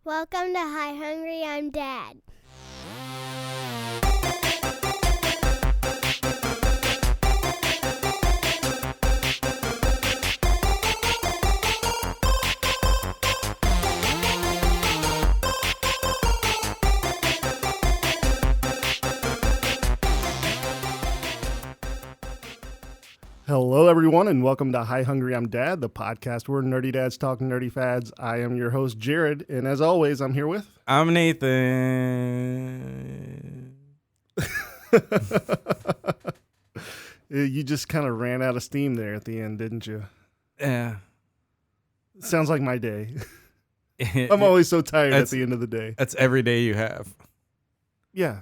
Welcome to Hi Hungry, I'm Dad. Hello, everyone, and welcome to Hi Hungry, I'm Dad, the podcast where nerdy dads talk nerdy fads. I am your host, Jared, and as always, I'm here with... I'm Nathan. You just kind of ran out of steam there at the end, didn't you? Yeah. Sounds like my day. I'm always so tired at the end of the day. That's every day you have. Yeah.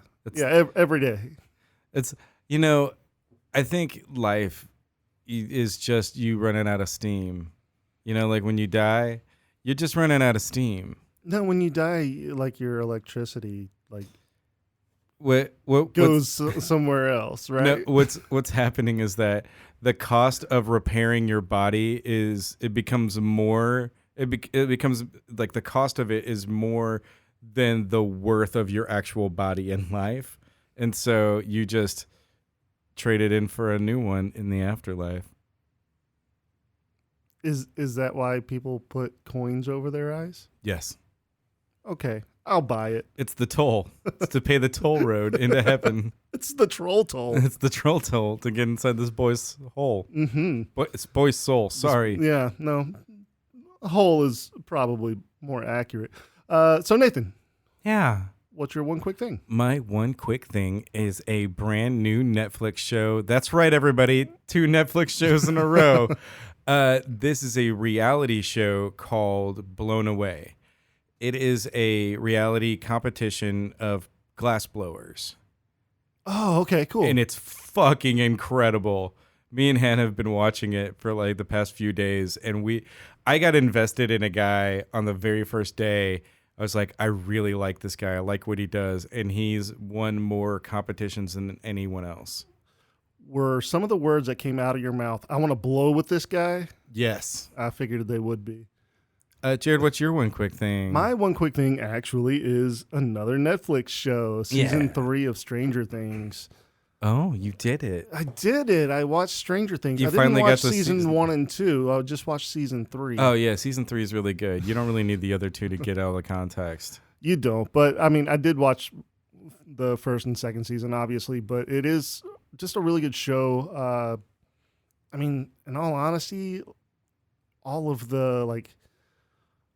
Every day. I think life is just you running out of steam. Like when you die, you're just running out of steam. No, when you die, like your electricity, like What goes somewhere else, right? No, what's happening is that the cost of repairing your body becomes like the cost of it is more than the worth of your actual body in life, and so you just trade it in for a new one in the afterlife. Is that why people put coins over their eyes? Yes. Okay, I'll buy it. It's the toll. It's to pay the toll road into heaven. It's the troll toll. It's the troll toll to get inside this boy's hole. Mm-hmm. It's boy's soul. Sorry. Yeah, no. Hole is probably more accurate. So, Nathan. Yeah. What's your one quick thing? My one quick thing is a brand new Netflix show. That's right, everybody. 2 Netflix shows in a row. This is a reality show called Blown Away. It is a reality competition of glass blowers. Oh, okay, cool. And it's fucking incredible. Me and Hannah have been watching it for like the past few days, and I got invested in a guy on the very first day. I was like, I really like this guy. I like what he does, and he's won more competitions than anyone else. Were some of the words that came out of your mouth, I want to blow with this guy? Yes. I figured they would be. Jared, what's your one quick thing? My one quick thing actually is another Netflix show, season 3 of Stranger Things. Oh, you did it. I did it. I watched Stranger Things. You I didn't finally watch got the season 1 and 2. I just watched season 3. Oh, yeah. Season 3 is really good. You don't really need the other 2 to get out of the context. You don't. But, I mean, I did watch the first and second season, obviously. But it is just a really good show. I mean, in all honesty, all of the, like,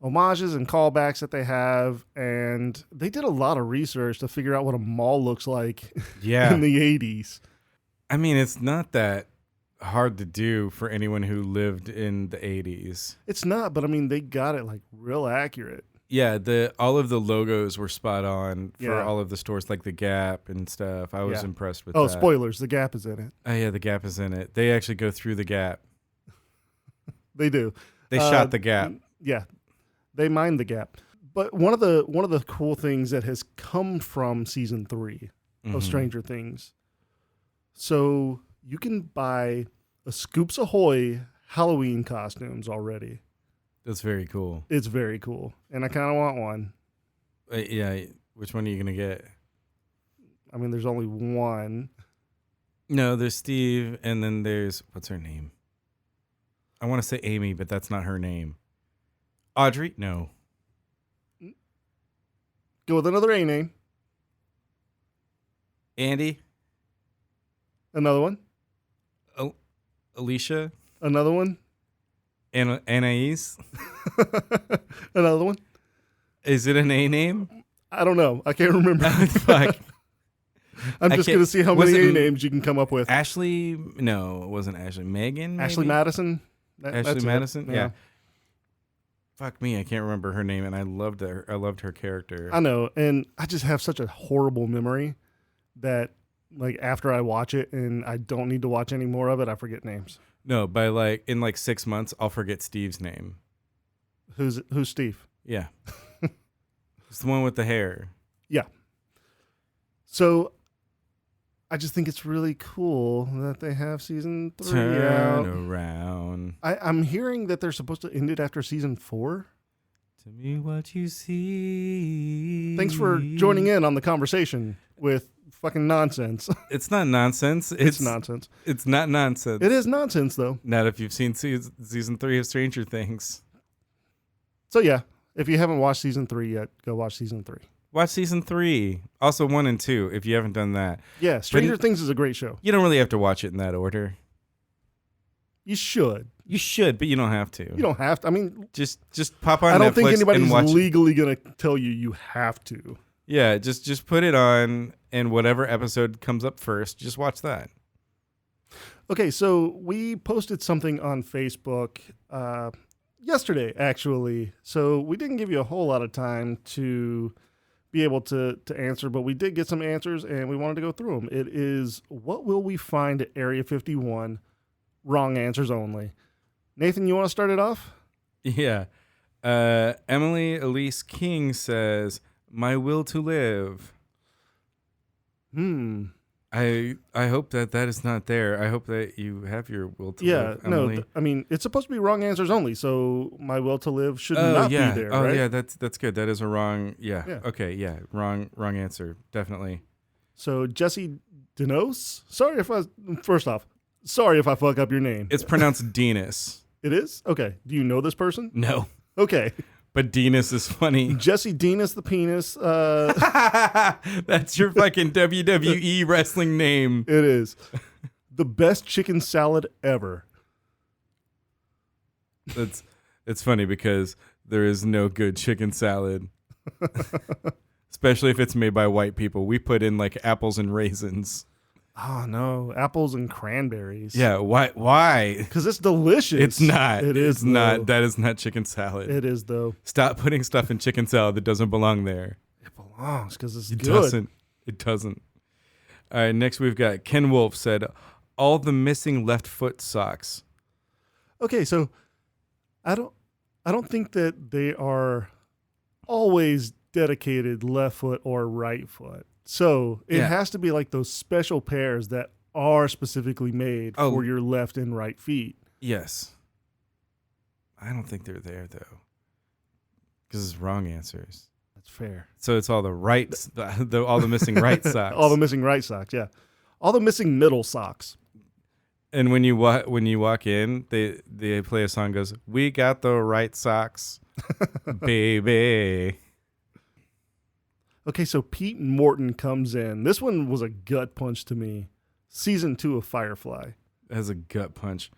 homages and callbacks that they have, and they did a lot of research to figure out what a mall looks like in the 80s. I mean, it's not that hard to do for anyone who lived in the 80s. It's not, but I mean, they got it like real accurate. Yeah, all of the logos were spot on for all of the stores, like the Gap and stuff. I was impressed with that. Oh, spoilers, the Gap is in it. Oh, yeah, the Gap is in it. They actually go through the Gap. They do. They shot the Gap. Yeah. They mined the Gap. But one of the cool things that has come from season 3 of Stranger Things, so you can buy a Scoops Ahoy Halloween costumes already. That's very cool. It's very cool. And I kind of want one. Yeah. Which one are you going to get? I mean, there's only one. No, there's Steve, and then there's, what's her name? I want to say Amy, but that's not her name. Audrey? No. Go with another A name. Andy? Another one. Alicia? Another one. Anais? Another one. Is it an A name? I don't know. I can't remember. Fuck. I'm just going to see how many A names you can come up with. Ashley? No, it wasn't Ashley. Megan? Maybe? Ashley Madison? Ashley Madison? Yeah. Fuck me, I can't remember her name, and I loved her. I loved her character. I know, and I just have such a horrible memory that, like, after I watch it and I don't need to watch any more of it, I forget names. No, in 6 months, I'll forget Steve's name. Who's Steve? Yeah, it's the one with the hair. Yeah. So I just think it's really cool that they have season 3 Turn out. around. I'm hearing that they're supposed to end it after season 4. to me what you see. Thanks for joining in on the conversation with fucking nonsense. It's not nonsense. It's nonsense. It's not nonsense. It is nonsense, though. Not if you've seen season 3 of Stranger Things. So, yeah, if you haven't watched season 3 yet, go watch season 3. Watch season 3. Also 1 and 2 if you haven't done that. Yeah, Stranger Things is a great show. You don't really have to watch it in that order. You should. You should, but you don't have to. You don't have to. I mean, just pop on Netflix. I don't think anybody's and watch legally going to tell you have to. Yeah, just put it on, and whatever episode comes up first, just watch that. Okay, so we posted something on Facebook yesterday, actually. So we didn't give you a whole lot of time to be able to answer, but we did get some answers, and we wanted to go through them. It is, what will we find at Area 51? Wrong answers only. Nathan, you want to start it off? Yeah. Emily Elise King says, "My will to live." I hope that is not there. I hope that you have your will to live, Emily. No, I mean, it's supposed to be wrong answers only, so my will to live should not be there, right? Yeah, that's good. That is a wrong, yeah. Okay, yeah, wrong answer, definitely. So, Jesse Denos, sorry if I fuck up your name. It's pronounced Denis. It is? Okay. Do you know this person? No. Okay. But Denis is funny. Jesse Denis the penis. That's your fucking WWE wrestling name. It is. The best chicken salad ever. It's funny because there is no good chicken salad. Especially if it's made by white people. We put in like apples and raisins. Oh, no. Apples and cranberries. Yeah, why? Because it's delicious. It's not. It is not. That is not chicken salad. It is, though. Stop putting stuff in chicken salad that doesn't belong there. It belongs because it's It good. It doesn't. All right, next we've got Ken Wolf said, "All the missing left foot socks." Okay, so I don't think that they are always dedicated left foot or right foot. So it has to be like those special pairs that are specifically made for your left and right feet. Yes. I don't think they're there, though. Because it's wrong answers. That's fair. So it's all the right, all the missing right socks. All the missing right socks, yeah. All the missing middle socks. And when you walk in, they play a song that goes, "We got the right socks, baby." Okay, so Pete Morton comes in. This one was a gut punch to me. Season 2 of Firefly. As a gut punch.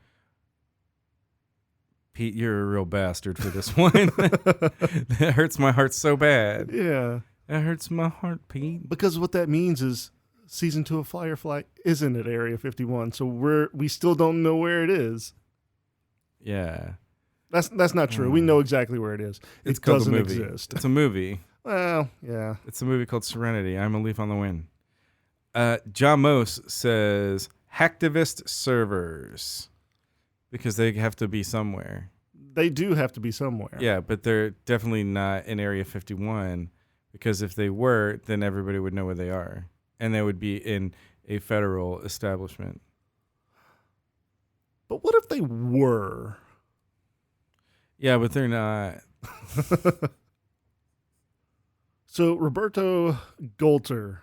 Pete, you're a real bastard for this one. That hurts my heart so bad. Yeah. That hurts my heart, Pete. Because what that means is Season 2 of Firefly isn't at Area 51, so we still don't know where it is. Yeah. That's not true. We know exactly where it is. It doesn't exist. It's a movie. Well, yeah. It's a movie called Serenity. I'm a leaf on the wind. John Mose says hacktivist servers because they have to be somewhere. They do have to be somewhere. Yeah, but they're definitely not in Area 51 because if they were, then everybody would know where they are. And they would be in a federal establishment. But what if they were? Yeah, but they're not. So Roberto Goulter.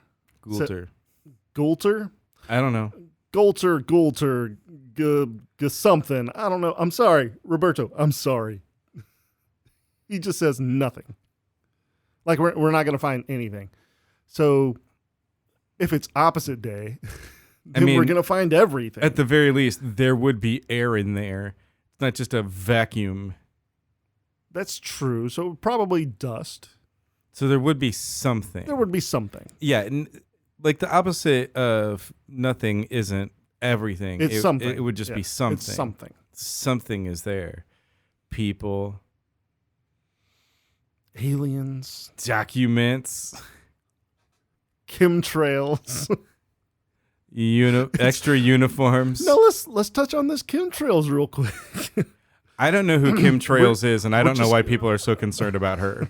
Goulter? I don't know. Goulter, something. I don't know. I'm sorry, Roberto. I'm sorry. He just says nothing. Like we're not going to find anything. So if it's opposite day, then we're going to find everything. At the very least, there would be air in there. It's not just a vacuum. That's true. So probably dust. So there would be something. There would be something. Yeah, like the opposite of nothing isn't everything. It's something. It would just be something. It's something. Something is there. People. Aliens. Documents. Chemtrails. Extra uniforms. No, let's touch on this chemtrails real quick. I don't know who chemtrails is, and I don't know why people are so concerned about her.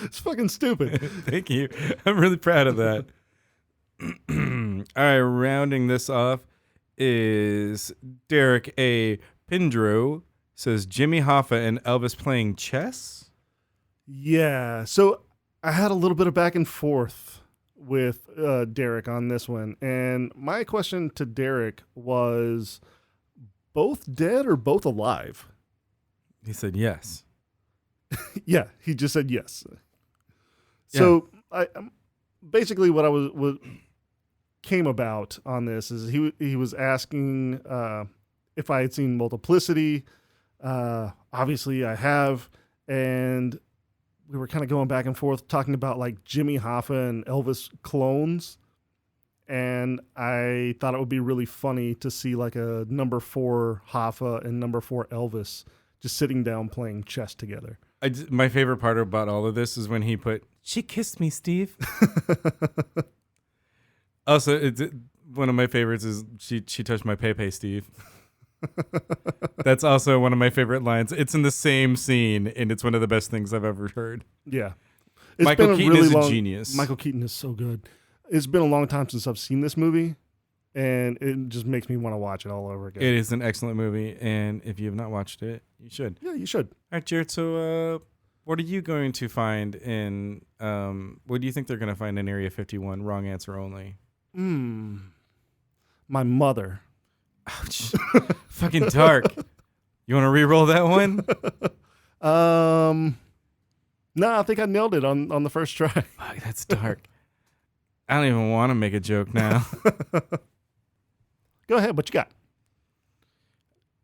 It's fucking stupid. Thank you. I'm really proud of that. All right, rounding this off is Derek A. Pindro Says Jimmy Hoffa and Elvis playing chess? Yeah. So I had a little bit of back and forth with Derek on this one. And my question to Derek was both dead or both alive? He said yes. Yeah, he just said yes. So I basically what I was came about on this is he was asking if I had seen Multiplicity. Obviously I have, and we were kind of going back and forth talking about like Jimmy Hoffa and Elvis clones, and I thought it would be really funny to see like a number 4 Hoffa and number 4 Elvis just sitting down playing chess together. My favorite part about all of this is when he put, "She kissed me, Steve." Also, one of my favorites is she touched my Pepe, Steve. That's also one of my favorite lines. It's in the same scene, and it's one of the best things I've ever heard. Yeah. Michael Keaton is a genius. Michael Keaton is so good. It's been a long time since I've seen this movie, and it just makes me want to watch it all over again. It is an excellent movie, and if you have not watched it, you should. Yeah, you should. All right, Jared, so what are you going to find in, what do you think they're going to find in Area 51? Wrong answer only. My mother. Ouch. Fucking dark. You want to re-roll that one? No, I think I nailed it on the first try. Fuck, that's dark. I don't even want to make a joke now. Go ahead. What you got?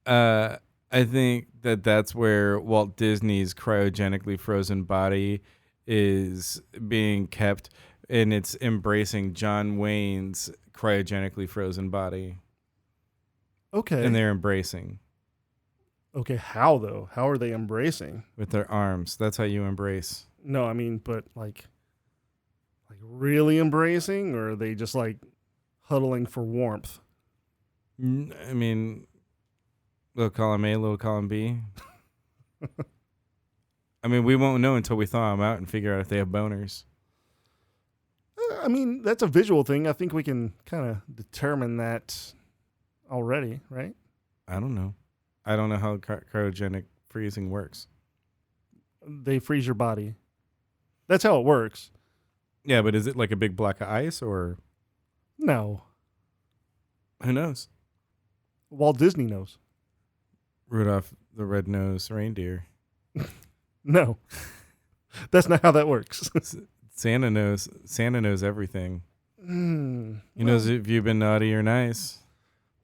I think that's where Walt Disney's cryogenically frozen body is being kept, and it's embracing John Wayne's cryogenically frozen body. Okay. And they're embracing. Okay, how though? How are they embracing? With their arms. That's how you embrace. No, I mean, but like really embracing, or are they just like huddling for warmth? I mean, little column A, little column B. I mean, we won't know until we thaw them out and figure out if they have boners. I mean, that's a visual thing. I think we can kind of determine that already, right? I don't know. I don't know how cryogenic freezing works. They freeze your body. That's how it works. Yeah, but is it like a big block of ice or? No. Who knows? Walt Disney knows. Rudolph the Red-Nosed Reindeer. No. That's not how that works. Santa knows everything. He knows if you've been naughty or nice.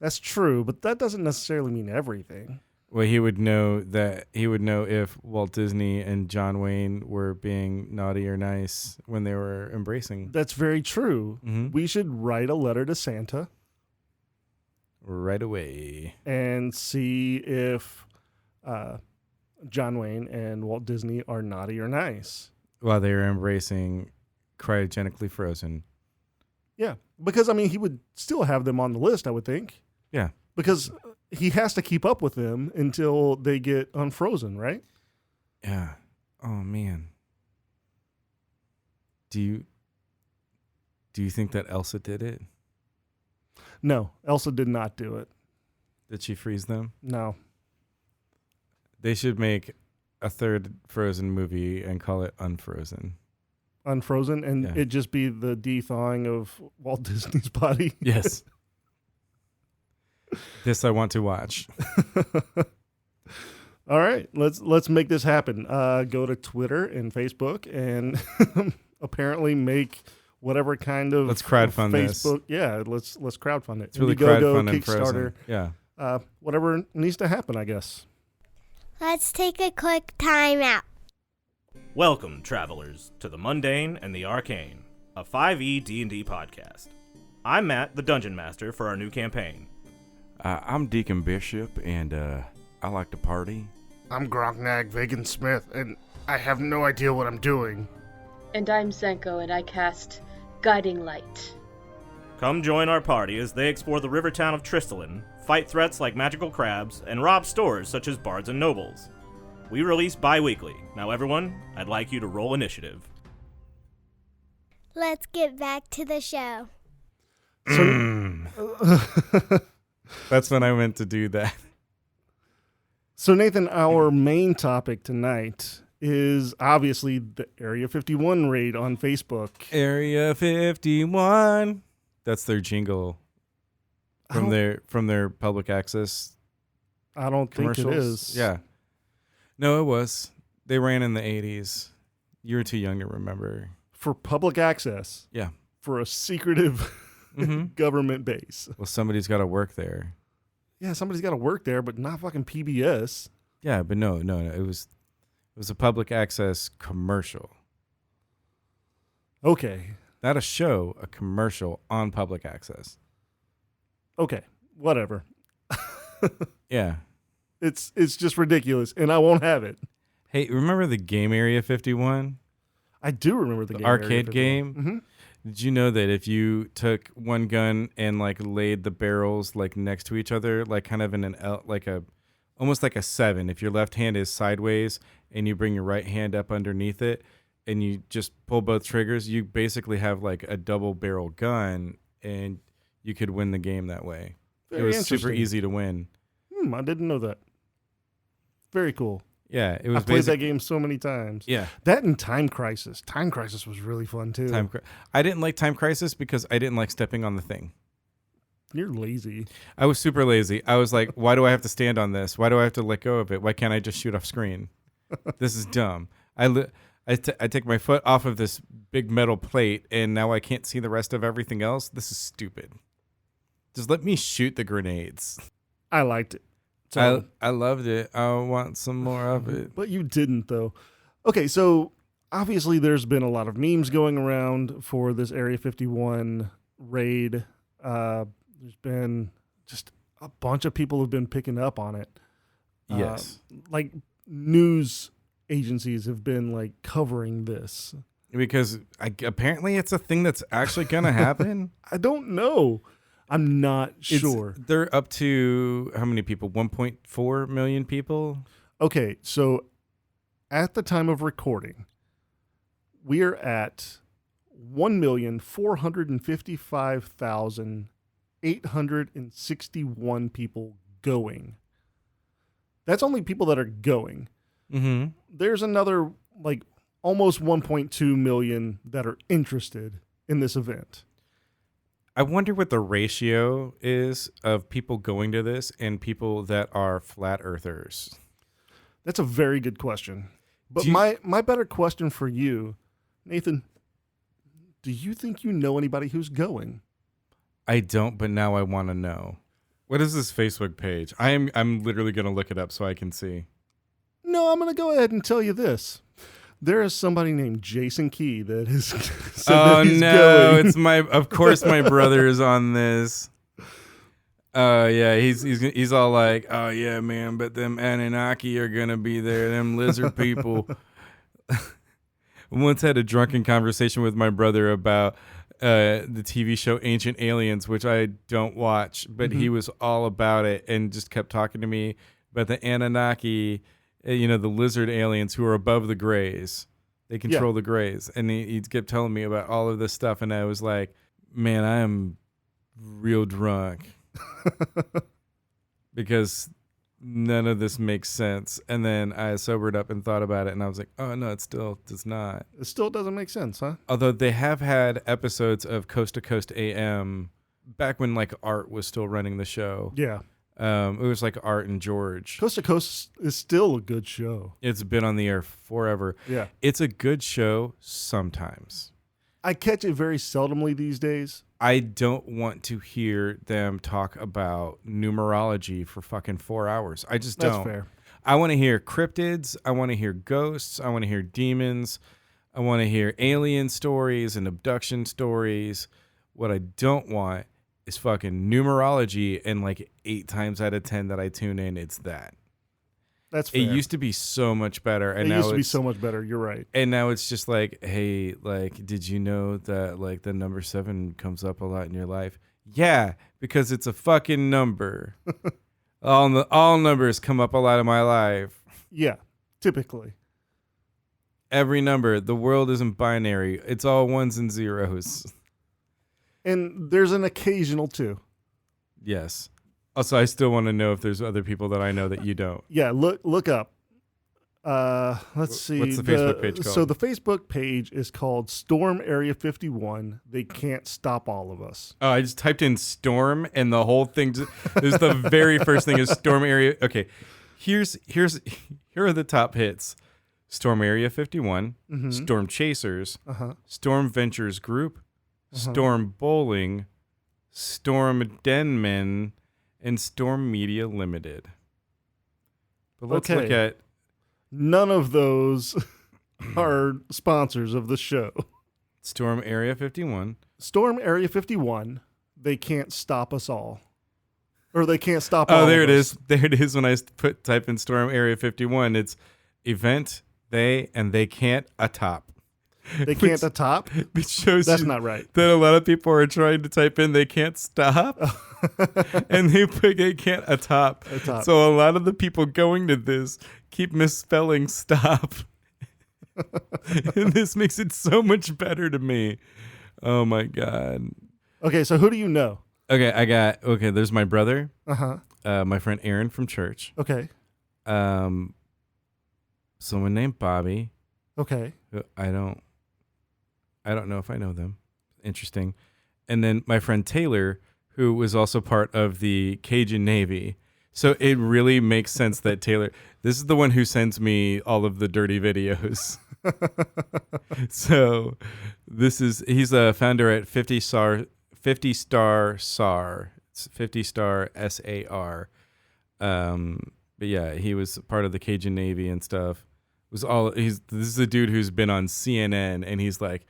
That's true, but that doesn't necessarily mean everything. Well, he would know if Walt Disney and John Wayne were being naughty or nice when they were embracing. That's very true. Mm-hmm. We should write a letter to Santa right away and see if John Wayne and Walt Disney are naughty or nice while they were embracing cryogenically frozen. Yeah, because I mean, he would still have them on the list, I would think. Yeah, because he has to keep up with them until they get unfrozen, right? Yeah. Oh man. Do you think that Elsa did it? No, Elsa did not do it. Did she freeze them? No. They should make a third Frozen movie and call it Unfrozen. Unfrozen, and Yeah. it just be the de-thawing of Walt Disney's body. Yes. This I want to watch. All right, let's make this happen. Go to Twitter and Facebook and apparently make whatever kind of Let's crowdfund Facebook. Yeah, let's crowdfund it. It's really Indiegogo, crowdfund and Kickstarter. Frozen. Yeah. Whatever needs to happen, I guess. Let's take a quick time out. Welcome, travelers, to the Mundane and the Arcane, a 5e D&D podcast. I'm Matt, the Dungeon Master for our new campaign. I'm Deacon Bishop, and I like to party. I'm Grognag Vagan Smith, and I have no idea what I'm doing. And I'm Zenko, and I cast Guiding Light. Come join our party as they explore the river town of Tristalin, fight threats like magical crabs, and rob stores such as Bards and Nobles. We release bi-weekly. Now everyone, I'd like you to roll initiative. Let's get back to the show. That's when I meant to do that. So, Nathan, our main topic tonight is obviously the Area 51 raid on Facebook. Area 51. That's their jingle from their public access I don't think commercials. it is. Yeah. No, it was. They ran in the 80s. You were too young to remember. For public access. Yeah. For a secretive government base. Well, somebody's got to work there. Yeah, somebody's got to work there, but not fucking PBS. Yeah, but no. It was a public access commercial. Okay. Not a show, a commercial on public access. Okay. Whatever. Yeah. It's just ridiculous, and I won't have it. Hey, remember the game Area 51? I do remember the game. Arcade game? Mm-hmm. Did you know that if you took one gun and like laid the barrels like next to each other, like kind of in an L, almost like a 7, if your left hand is sideways and you bring your right hand up underneath it and you just pull both triggers, you basically have like a double barrel gun and you could win the game that way. Very it was super interesting. easy to win. I didn't know that. Very cool. Yeah, it was. I played that game so many times. Yeah, that and Time Crisis. Time Crisis was really fun too. I didn't like Time Crisis because I didn't like stepping on the thing. You're lazy. I was super lazy. I was like, why do I have to stand on this? Why do I have to let go of it? Why can't I just shoot off screen? This is dumb. I take my foot off of this big metal plate and now I can't see the rest of everything else. This is stupid. Just let me shoot the grenades. I liked it. So, I loved it. I want some more of it. But you didn't, though. Okay, so obviously there's been a lot of memes going around for this Area 51 raid. There's been just a bunch of people have been picking up on it. Yes. Like news agencies have been like covering this. Because apparently it's a thing that's actually going to happen. I don't know. I'm not sure. They're up to how many people? 1.4 million people? Okay, so at the time of recording, we are at 1,455,861 people going. That's only people that are going. Mm-hmm. There's another, like, almost 1.2 million that are interested in this event. I wonder what the ratio is of people going to this and people that are flat earthers. That's a very good question. But Do you- my better question for you, Nathan, do you think you know anybody who's going? I don't, but now I want to know. What is this Facebook page? I'm literally going to look it up so I can see. No, I'm going to go ahead and tell you this. There is somebody named Jason Key that is said that he's going. It's of course my brother is on this. Yeah, he's all like, oh yeah, man, but them Anunnaki are gonna be there, them lizard people. Once had a drunken conversation with my brother about the TV show Ancient Aliens, which I don't watch, but he was all about it and just kept talking to me about the Anunnaki. The lizard aliens who are above the grays. They control the grays. And he kept telling me about all of this stuff. And I was like, man, I am real drunk. Because none of this makes sense. And then I sobered up and thought about it. And I was like, oh, no, it still does not. It still doesn't make sense, huh? Although they have had episodes of Coast to Coast AM back when like Art was still running the show. Yeah. It was like Art and George. Coast to Coast is still a good show. It's been on the air forever. Yeah. It's a good show sometimes. I catch it very seldomly these days. I don't want to hear them talk about numerology for fucking 4 hours. I just don't. That's fair. I want to hear cryptids. I want to hear ghosts. I want to hear demons. I want to hear alien stories and abduction stories. What I don't want is fucking numerology, and like 8 times out of 10 that I tune in, it's that. That's fair. It used to be so much better, and it now used to be so much better. You're right. And now it's just like, hey, like, did you know that like the number 7 comes up a lot in your life? Yeah, because it's a fucking number. all numbers come up a lot in my life. Yeah, typically. Every number. The world isn't binary. It's all ones and zeros. And there's an occasional 2. Yes. Also, I still want to know if there's other people that I know that you don't. Yeah, look up. Let's see. What's the Facebook page called? So the Facebook page is called Storm Area 51. They can't stop all of us. Oh, I just typed in storm and the whole thing. Is the very first thing is storm area. Okay, here are the top hits: Storm Area 51, Storm Chasers, Storm Ventures Group, Storm Bowling, Storm Denman, and Storm Media Limited. But let's look at. None of those are sponsors of the show. Storm Area 51. Storm Area 51, they can't stop us all. Or they can't stop all Oh, there of it us. is. There it is when I type in Storm Area 51. It's event, they can't atop. They can't atop? Which shows That's you not right. that a lot of people are trying to type in they can't stop. And they put they can't atop. Atop. So a lot of the people going to this keep misspelling stop. And this makes it so much better to me. Oh my God. Okay, so who do you know? Okay, there's my brother, Uh-huh. my friend Aaron from church. Okay. Someone named Bobby. Okay. I don't know if I know them. Interesting. And then my friend Taylor, who was also part of the Cajun Navy. So it really makes sense that Taylor, this is the one who sends me all of the dirty videos. So he's a founder at 50 Star SAR. It's 50 Star SAR. But yeah, he was part of the Cajun Navy and stuff. This is a dude who's been on CNN and he's like,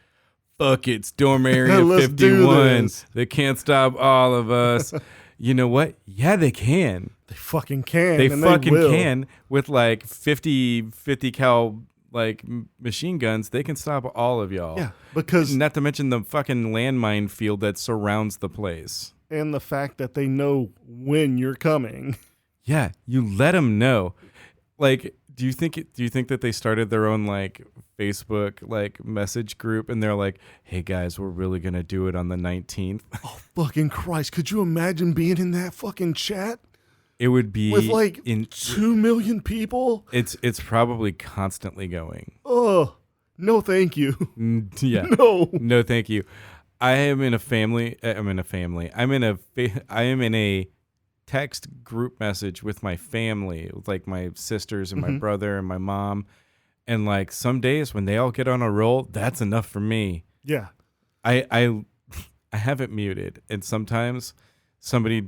fuck it, Storm Area Let's do 51. this. They can't stop all of us. You know what? Yeah, they can. They fucking can. They and fucking will. can with like 50 cal like machine guns. They can stop all of y'all. Yeah, because Not to mention the fucking landmine field that surrounds the place. and the fact that they know when you're coming. Yeah, you let them know. Like, do you think that they started their own like Facebook like message group and they're like, "Hey guys, we're really gonna do it on the 19th." Oh, fucking Christ. Could you imagine being in that fucking chat It would be with like 2 million people? It's probably constantly going. Oh, no thank you. Yeah. No. No, thank you. I am in a family. I am in a text group message with my family, with like my sisters and my brother and my mom. And like some days when they all get on a roll, that's enough for me. Yeah. I have it muted, and sometimes somebody,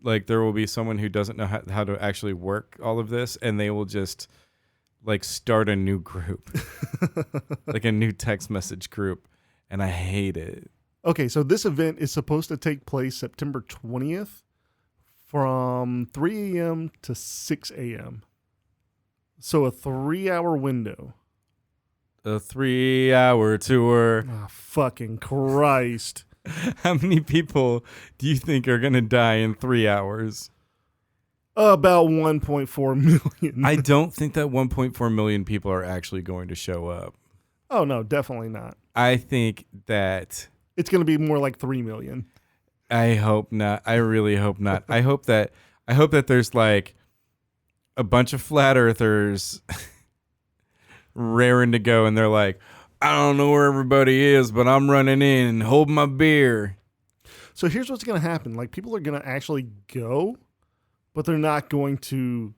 like there will be someone who doesn't know how to actually work all of this, and they will just like start a new group, like a new text message group, and I hate it. Okay, so this event is supposed to take place September 20th from 3 a.m. to 6 a.m. So a 3-hour window. A 3-hour tour. Oh, fucking Christ. How many people do you think are going to die in 3 hours? About 1.4 million. I don't think that 1.4 million people are actually going to show up. Oh, no, definitely not. I think that... It's going to be more like 3 million. I hope not. I really hope not. I hope that there's like a bunch of flat earthers raring to go, and they're like, I don't know where everybody is, but I'm running in and holding my beer. So here's what's going to happen. Like, people are going to actually go, but they're not going to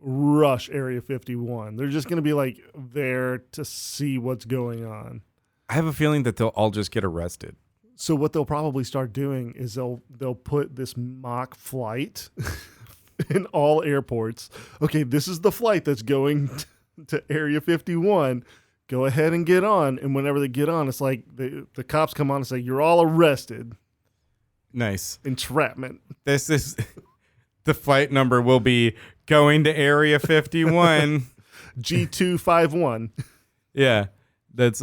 rush Area 51. They're just going to be like there to see what's going on. I have a feeling that they'll all just get arrested. So what they'll probably start doing is they'll put this mock flight in all airports. Okay, this is the flight that's going to Area 51. Go ahead and get on. And whenever they get on, it's like the cops come on and say, you're all arrested. Nice. Entrapment. This is the flight number will be going to Area 51. G251. Yeah, that's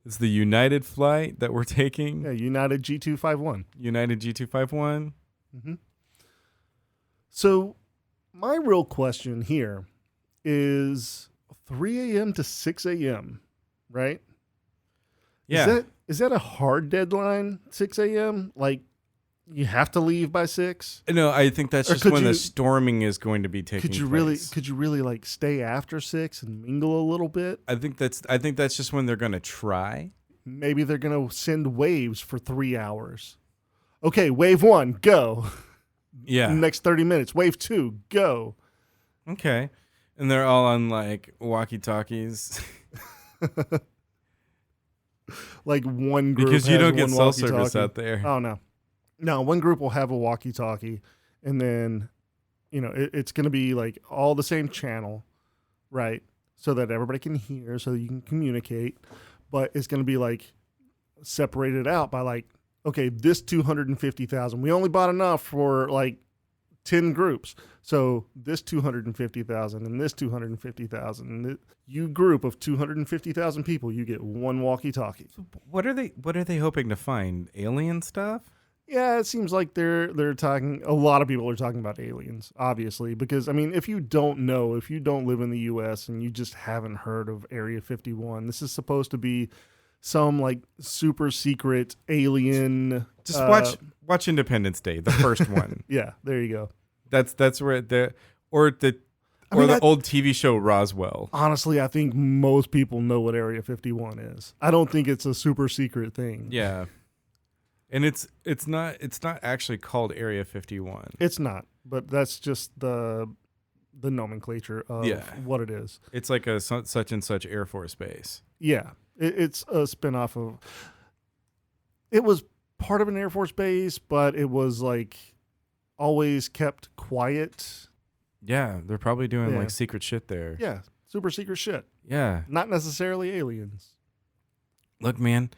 it's the United flight that we're taking. Yeah, United G251. United G251. Mm-hmm. So my real question here is 3 a.m. to 6 a.m., right? Yeah. Is that a hard deadline, 6 a.m.? Like, You have to leave by 6. No, I think that's Or just could when you- the storming is going to be taking Could you place. really like stay after 6 and mingle a little bit? I think that's just when they're going to try. Maybe they're gonna send waves for 3 hours. Okay, wave 1, go. Yeah. Next 30 minutes. Wave 2, go. Okay. And they're all on like walkie-talkies. Like one group Because you has don't get one cell service walkie-talkie. out there. Oh no, one group will have a walkie-talkie, and then it's going to be like all the same channel, right? So that everybody can hear, so you can communicate. But it's going to be like separated out by like, okay, this 250,000. We only bought enough for like 10 groups. So this 250,000 and this 250,000. You group of 250,000 people, you get one walkie-talkie. What are they hoping to find? Alien stuff? Yeah, it seems like they're talking. A lot of people are talking about aliens, obviously, because I mean, if you don't live in the U.S. and you just haven't heard of Area 51, this is supposed to be some like super secret alien. Just watch Independence Day, the first one. Yeah, there you go. That's where the old TV show Roswell. Honestly, I think most people know what Area 51 is. I don't think it's a super secret thing. Yeah. And it's not actually called Area 51. It's not, but that's just the nomenclature of what it is. It's like a such and such Air Force base. Yeah, it's a spinoff of. It was part of an Air Force base, but it was like always kept quiet. Yeah, they're probably doing Yeah. like secret shit there. Yeah, super secret shit. Yeah. Not necessarily aliens. Look, man,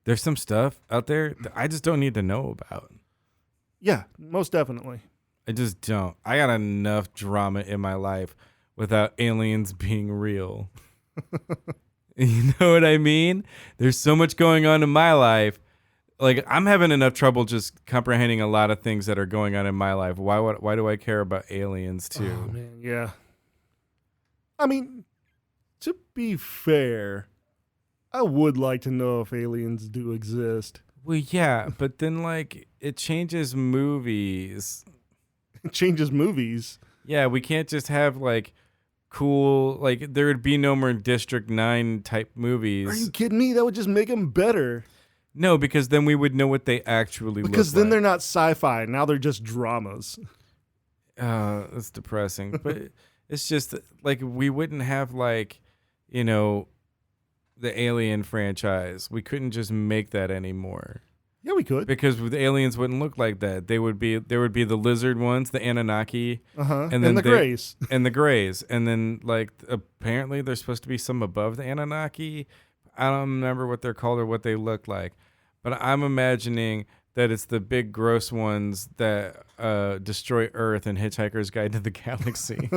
there's some stuff out there that I just don't need to know about. Yeah, most definitely. I just don't. I got enough drama in my life without aliens being real. You know what I mean? There's so much going on in my life. Like, I'm having enough trouble just comprehending a lot of things that are going on in my life. Why do I care about aliens too? Oh man, yeah. I mean, to be fair, I would like to know if aliens do exist. Well, yeah, but then like it changes movies. It changes movies. Yeah, we can't just have like cool, like there would be no more District 9 type movies. Are you kidding me? That would just make them better. No, because then we would know what they actually look like. Because then they're not sci-fi. Now they're just dramas. That's depressing. But it's just like we wouldn't have like, the Alien franchise. We couldn't just make that anymore. Yeah, we could. Because the aliens wouldn't look like that. There would be the lizard ones, the Anunnaki, Uh-huh. and then the Greys. and the Greys, and then like apparently there's supposed to be some above the Anunnaki. I don't remember what they're called or what they look like, but I'm imagining that it's the big gross ones that destroy Earth in Hitchhiker's Guide to the Galaxy,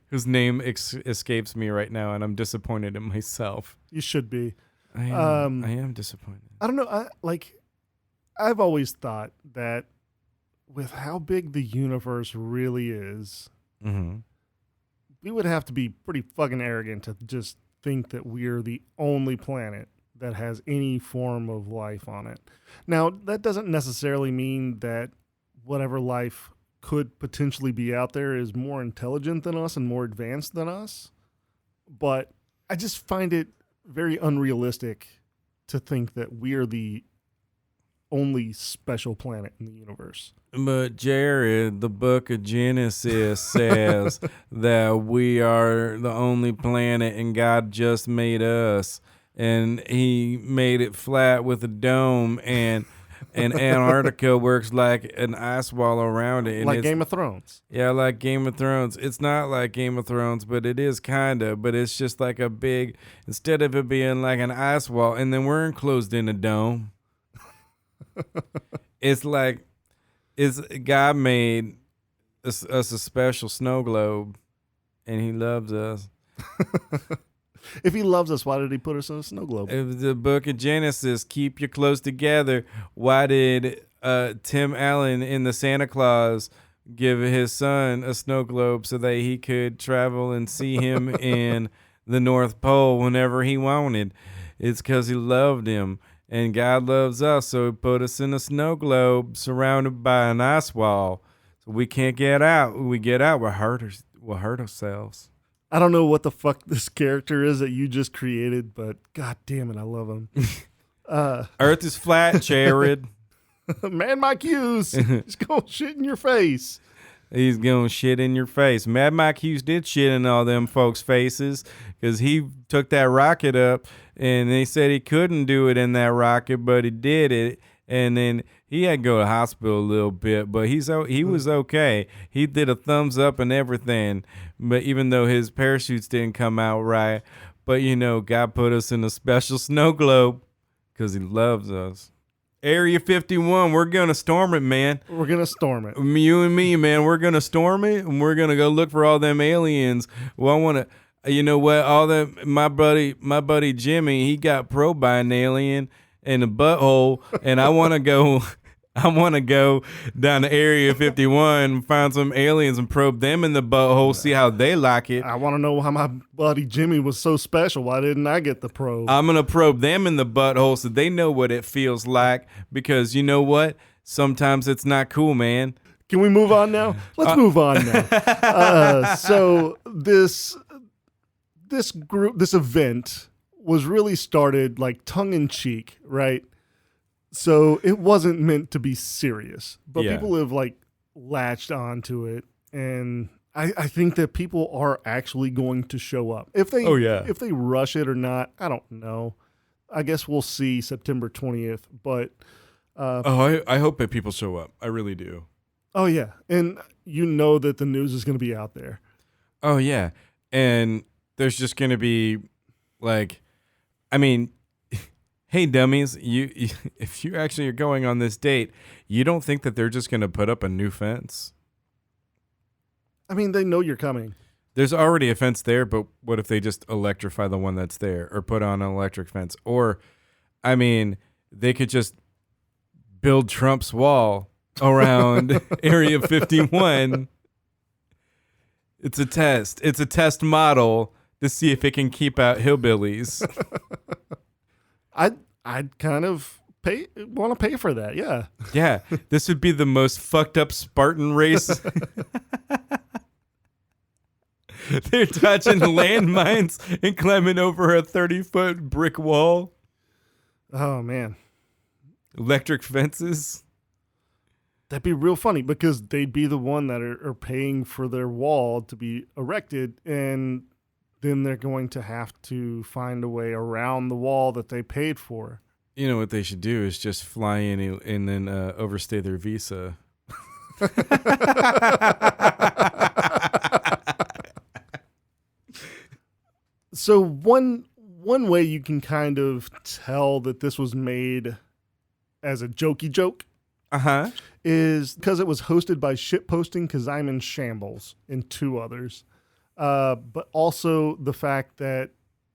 whose name escapes me right now, and I'm disappointed in myself. You should be. I am disappointed. I don't know. I've always thought that with how big the universe really is, Mm-hmm. we would have to be pretty fucking arrogant to just think that we're the only planet that has any form of life on it. Now, that doesn't necessarily mean that whatever life could potentially be out there is more intelligent than us and more advanced than us. But I just find it very unrealistic to think that we're the only special planet in the universe. But Jared, the book of Genesis says that we are the only planet and God just made us. And he made it flat with a dome, and Antarctica works like an ice wall around it. And Like Game of Thrones. Yeah, like Game of Thrones. It's not like Game of Thrones, but it is kind of. But it's just like a big, instead of it being like an ice wall, and then we're enclosed in a dome. It's like, God made us a special snow globe, and he loves us. If he loves us, why did he put us in a snow globe? If the book of Genesis, keep your clothes together. Why did Tim Allen in the Santa Claus give his son a snow globe so that he could travel and see him in the North Pole whenever he wanted? It's because he loved him. And God loves us, so he put us in a snow globe surrounded by an ice wall. So we can't get out. When we get out, we'll hurt ourselves. I don't know what the fuck this character is that you just created, but god damn it, I love him. Earth is flat, Jared. Man, my cues. He's going shit in your face. He's going shit in your face. Mad Mike Hughes did shit in all them folks' faces because he took that rocket up and they said he couldn't do it in that rocket, but he did it. And then he had to go to the hospital a little bit, but he was okay. He did a thumbs up and everything, but even though his parachutes didn't come out right, but God put us in a special snow globe because he loves us. Area 51, we're going to storm it, man. We're going to storm it. You and me, man, we're going to storm it, and we're going to go look for all them aliens. Well, I want to, you know what, my buddy Jimmy, he got probed by an alien in the butthole, and I want to go down to Area 51, find some aliens and probe them in the butthole, see how they like it. I want to know how my buddy Jimmy was so special. Why didn't I get the probe? I'm going to probe them in the butthole so they know what it feels like, because you know what? Sometimes it's not cool, man. Can we move on now? Let's move on now. So this event was really started like tongue-in-cheek, right? So it wasn't meant to be serious, but people have like latched onto it, and I think that people are actually going to show up. If they rush it or not, I don't know. I guess we'll see September 20th, but I hope that people show up. I really do. Oh yeah, and you know that the news is going to be out there. Oh yeah, and there's just going to be like, I mean, hey dummies, if you actually are going on this date, you don't think that they're just going to put up a new fence? I mean, they know you're coming. There's already a fence there, but what if they just electrify the one that's there or put on an electric fence? Or, I mean, they could just build Trump's wall around Area 51. It's a test. It's a test model to see if it can keep out hillbillies. I'd kind of want to pay for that. Yeah. Yeah. This would be the most fucked up Spartan race. They're dodging landmines and climbing over a 30-foot brick wall. Oh man. Electric fences. That'd be real funny because they'd be the one that are paying for their wall to be erected, and then they're going to have to find a way around the wall that they paid for. You know what they should do is just fly in and then overstay their visa. So one way you can kind of tell that this was made as a jokey joke is because it was hosted by Shitposting Because I'm in Shambles and two others. But also the fact that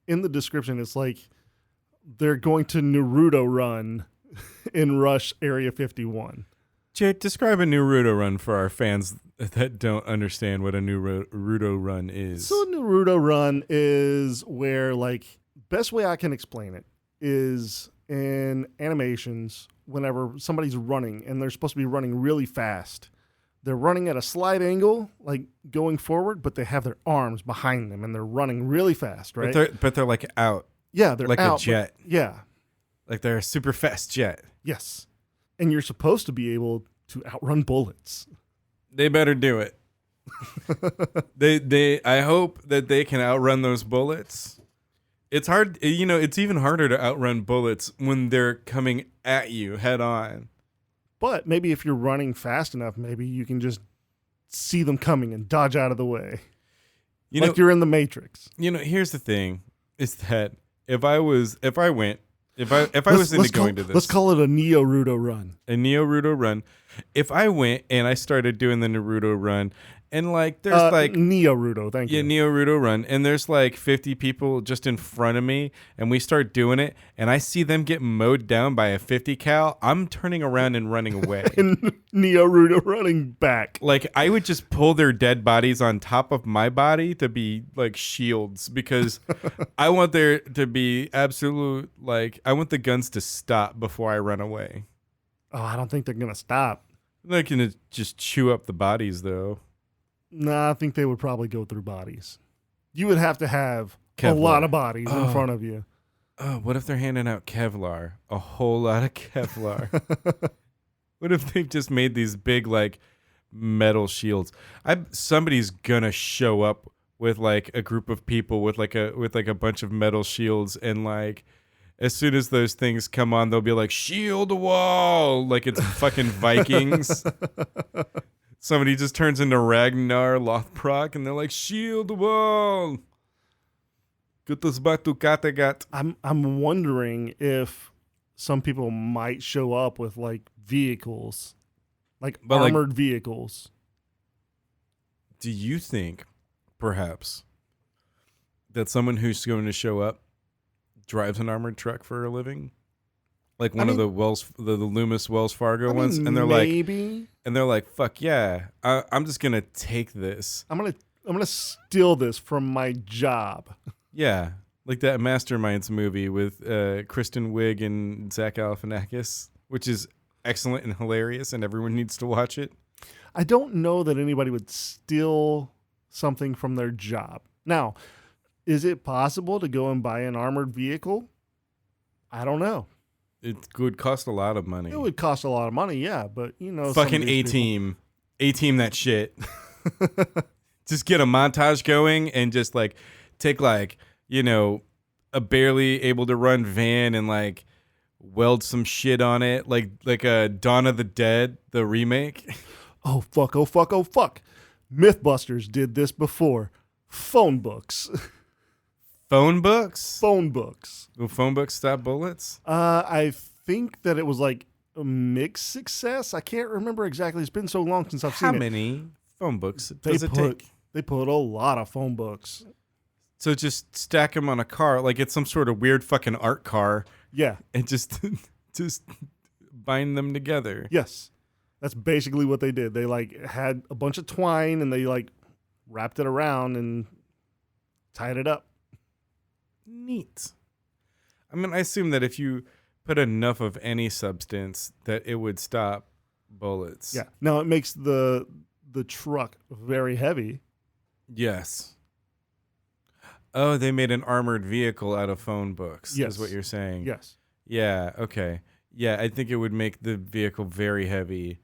in the description, it's like they're going to Naruto run in Rush Area 51. Jay, describe a Naruto run for our fans that don't understand what a Naruto run is. So a Naruto run is where, like, best way I can explain it is in animations, whenever somebody's running and they're supposed to be running really fast, they're running at a slight angle, like going forward, but they have their arms behind them and they're running really fast, right? But they're like out. Yeah, they're like out, a jet. Yeah. Like they're a super fast jet. Yes. And you're supposed to be able to outrun bullets. They better do it. I hope that they can outrun those bullets. It's hard, it's even harder to outrun bullets when they're coming at you head on. But maybe if you're running fast enough, maybe you can just see them coming and dodge out of the way. You're in the Matrix. Here's the thing, is that if I was into going to this. Let's call it a Neo-Ruto run. A Neo-Ruto run. If I went and I started doing the Naruto run And like there's like Naruto, thank yeah, you. Naruto run, and there's like 50 people just in front of me, and we start doing it, and I see them get mowed down by a 50 cal. I'm turning around and running away. And Naruto running back. Like I would just pull their dead bodies on top of my body to be like shields because I want there to be absolute like I want the guns to stop before I run away. Oh, I don't think they're gonna stop. They're gonna just chew up the bodies though. Nah, I think they would probably go through bodies. You would have to have a Kevlar. lot of bodies in Oh. front of you. Oh, what if they're handing out Kevlar? A whole lot of Kevlar. What if they've just made these big like metal shields? Somebody's gonna show up with like a group of people with like a bunch of metal shields, and like as soon as those things come on, they'll be like shield wall, like it's fucking Vikings. Somebody just turns into Ragnar Lothbrok, and they're like shield wall. Get us back to Kattegat. I'm wondering if some people might show up with like vehicles, like But, like- armored vehicles. Do you think, perhaps, that someone who's going to show up drives an armored truck for a living, like one of the Loomis Wells Fargo ones, and they're maybe like, "Fuck yeah, I'm just gonna take this." I'm gonna steal this from my job. Yeah, like that Masterminds movie with Kristen Wiig and Zach Galifianakis, which is excellent and hilarious, and everyone needs to watch it. I don't know that anybody would steal something from their job. Now, is it possible to go and buy an armored vehicle? I don't know. It would cost a lot of money. It would cost a lot of money, yeah, but you know, some of Fucking these A-team that shit. Just get a montage going and just like take like, you know, a barely able to run van and like weld some shit on it, like a Dawn of the Dead, the remake. people- Oh fuck! Oh fuck! Oh fuck! Mythbusters did this before. Phone books. Phone books? Phone books. Will phone books stop bullets? I think that it was like a mixed success. I can't remember exactly. It's been so long since I've How seen it. many phone books They does it put take? they put a lot of phone books. So just stack them on a car, like it's some sort of weird fucking art car, Yeah. and just bind them together. Yes. That's basically what they did. They like had a bunch of twine and they like wrapped it around and tied it up. Neat. I mean, I assume that if you put enough of any substance, that it would stop bullets. Yeah. Now it makes the truck very heavy. Yes. Oh, they made an armored vehicle out of phone books. Yes. Is what you're saying. Yes. Yeah. Okay. Yeah, I think it would make the vehicle very heavy,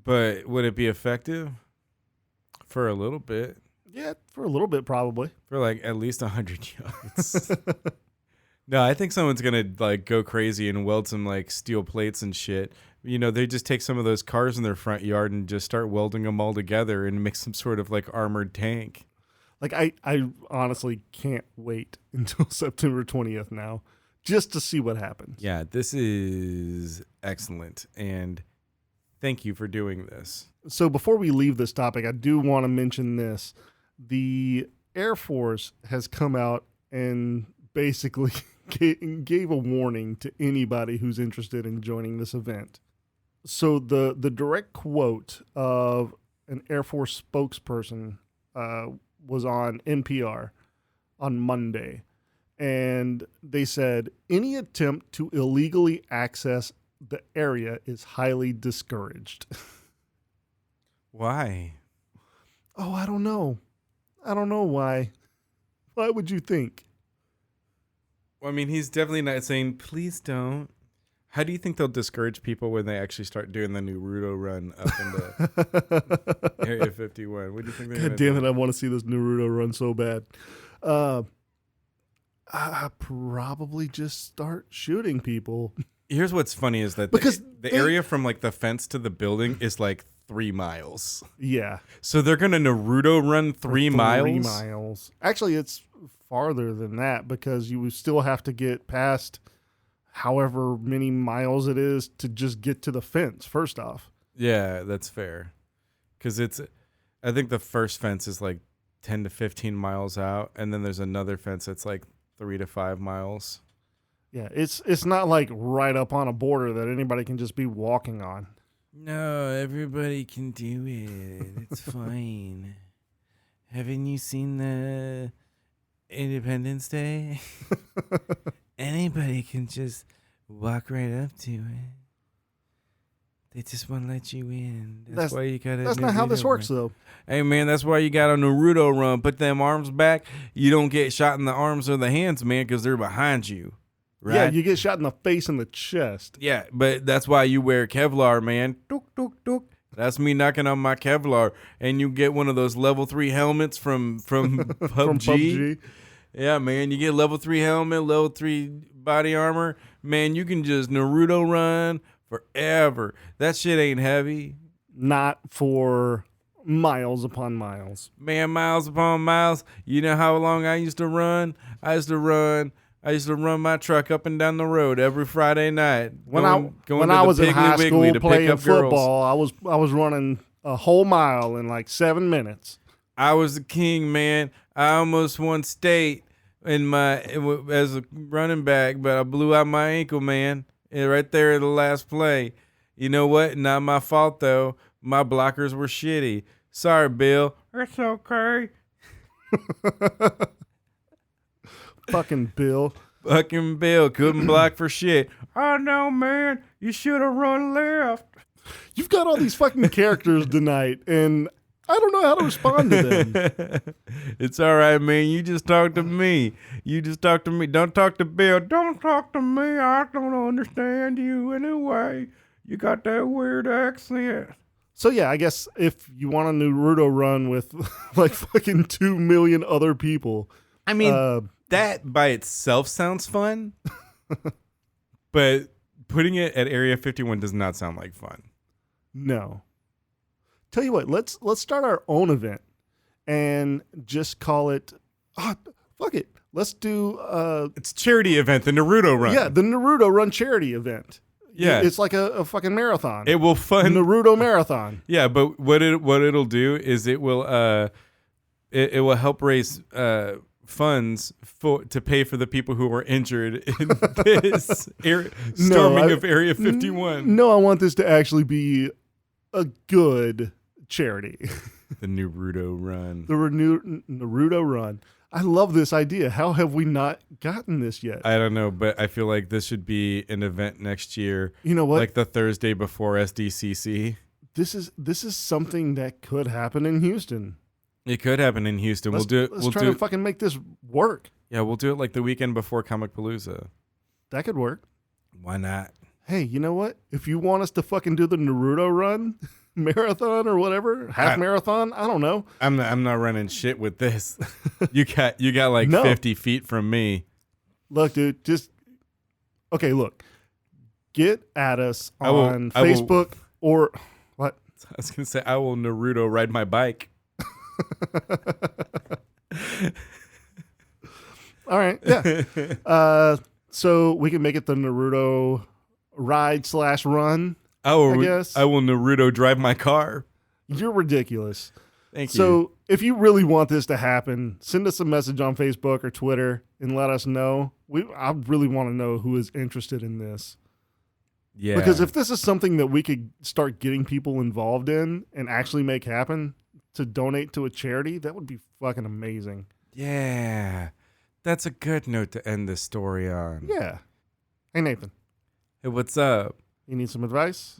but would it be effective? For a little bit. Yeah, for a little bit probably. For like at least 100 yards. No, I think someone's gonna like go crazy and weld some like steel plates and shit. You know, they just take some of those cars in their front yard and just start welding them all together and make some sort of like armored tank. Like I honestly can't wait until September 20th now just to see what happens. Yeah, this is excellent, and thank you for doing this. So before we leave this topic, I do want to mention this. The Air Force has come out and basically gave a warning to anybody who's interested in joining this event. So the direct quote of an Air Force spokesperson was on NPR on Monday. And they said, any attempt to illegally access the area is highly discouraged. Why? Oh, I don't know. I don't know why. Why would you think? Well, I mean, he's definitely not saying, please don't. How do you think they'll discourage people when they actually start doing the Naruto run up into Area 51? What do you think they're God gonna damn do? it, I want to see this Naruto run so bad. I probably just start shooting people. Here's what's funny is that Because the they- area from like the fence to the building is like 3 miles. Yeah. So they're going to Naruto run 3 miles? 3 miles. Actually, it's farther than that because you would still have to get past however many miles it is to just get to the fence, first off. Yeah, that's fair. Because it's I think the first fence is like 10 to 15 miles out, and then there's another fence that's like 3 to 5 miles. Yeah, it's not like right up on a border that anybody can just be walking on. No, everybody can do it. It's fine. Haven't you seen the Independence Day? Anybody can just walk right up to it. They just won't let you in. That's why you gotta. That's not how this works, though. Hey man, that's why you got a Naruto run. Put them arms back. You don't get shot in the arms or the hands, man, because they're behind you. Right? Yeah, you get shot in the face and the chest. Yeah, but that's why you wear Kevlar, man. Dook, dook, dook. That's me knocking on my Kevlar. And you get one of those level 3 helmets from PUBG. From PUBG. Yeah, man. You get level 3 helmet, level 3 body armor. Man, you can just Naruto run forever. That shit ain't heavy. Not for miles upon miles. Man, miles upon miles. You know how long I used to run? I used to run my truck up and down the road every Friday night. When I was in high school playing football, I was running a whole mile in like 7 minutes. I was the king, man. I almost won state as a running back, but I blew out my ankle, man. Right there at the last play. You know what? Not my fault though. My blockers were shitty. Sorry, Bill. It's okay. Fucking Bill. Fucking Bill couldn't block for shit. Oh no, man. You should have run left. You've got all these fucking characters tonight, and I don't know how to respond to them. It's all right, man. You just talk to me. You just talk to me. Don't talk to Bill. Don't talk to me. I don't understand you anyway. You got that weird accent. So yeah, I guess if you want a Naruto run with like fucking 2 million other people, I mean, that by itself sounds fun, but putting it at Area 51 does not sound like fun. No. Tell you what, let's start our own event and just call it. Fuck it. Let's do. It's a charity event, the Naruto run. Yeah, the Naruto Run charity event. Yeah, it's like a fucking marathon. It will fund Naruto marathon. Yeah, but what it'll do is it will help raise funds to pay for the people who were injured in this storming of Area 51. No, I want this to actually be a good charity. The Naruto run. The Naruto run. I love this idea. How have we not gotten this yet? I don't know, but I feel like this should be an event next year. You know what? Like the Thursday before SDCC. This is something that could happen in Houston. It could happen in Houston. We'll do it. Let's try to fucking make this work. Yeah, we'll do it like the weekend before Comic Palooza. That could work. Why not? Hey, you know what? If you want us to fucking do the Naruto run, marathon or whatever, half marathon, I don't know. I'm not running shit with this. You got like 50 feet from me. Look, dude, okay, look. Get at us on Facebook or what? I was going to say I will Naruto ride my bike. All right, yeah. So we can make it the Naruto ride/run. I guess I will Naruto drive my car. You're ridiculous. Thank you. So if you really want this to happen, send us a message on Facebook or Twitter and let us know. I really want to know who is interested in this. Yeah. Because if this is something that we could start getting people involved in and actually make happen to donate to a charity, that would be fucking amazing. Yeah. That's a good note to end this story on. Yeah. Hey, Nathan. Hey, what's up? You need some advice?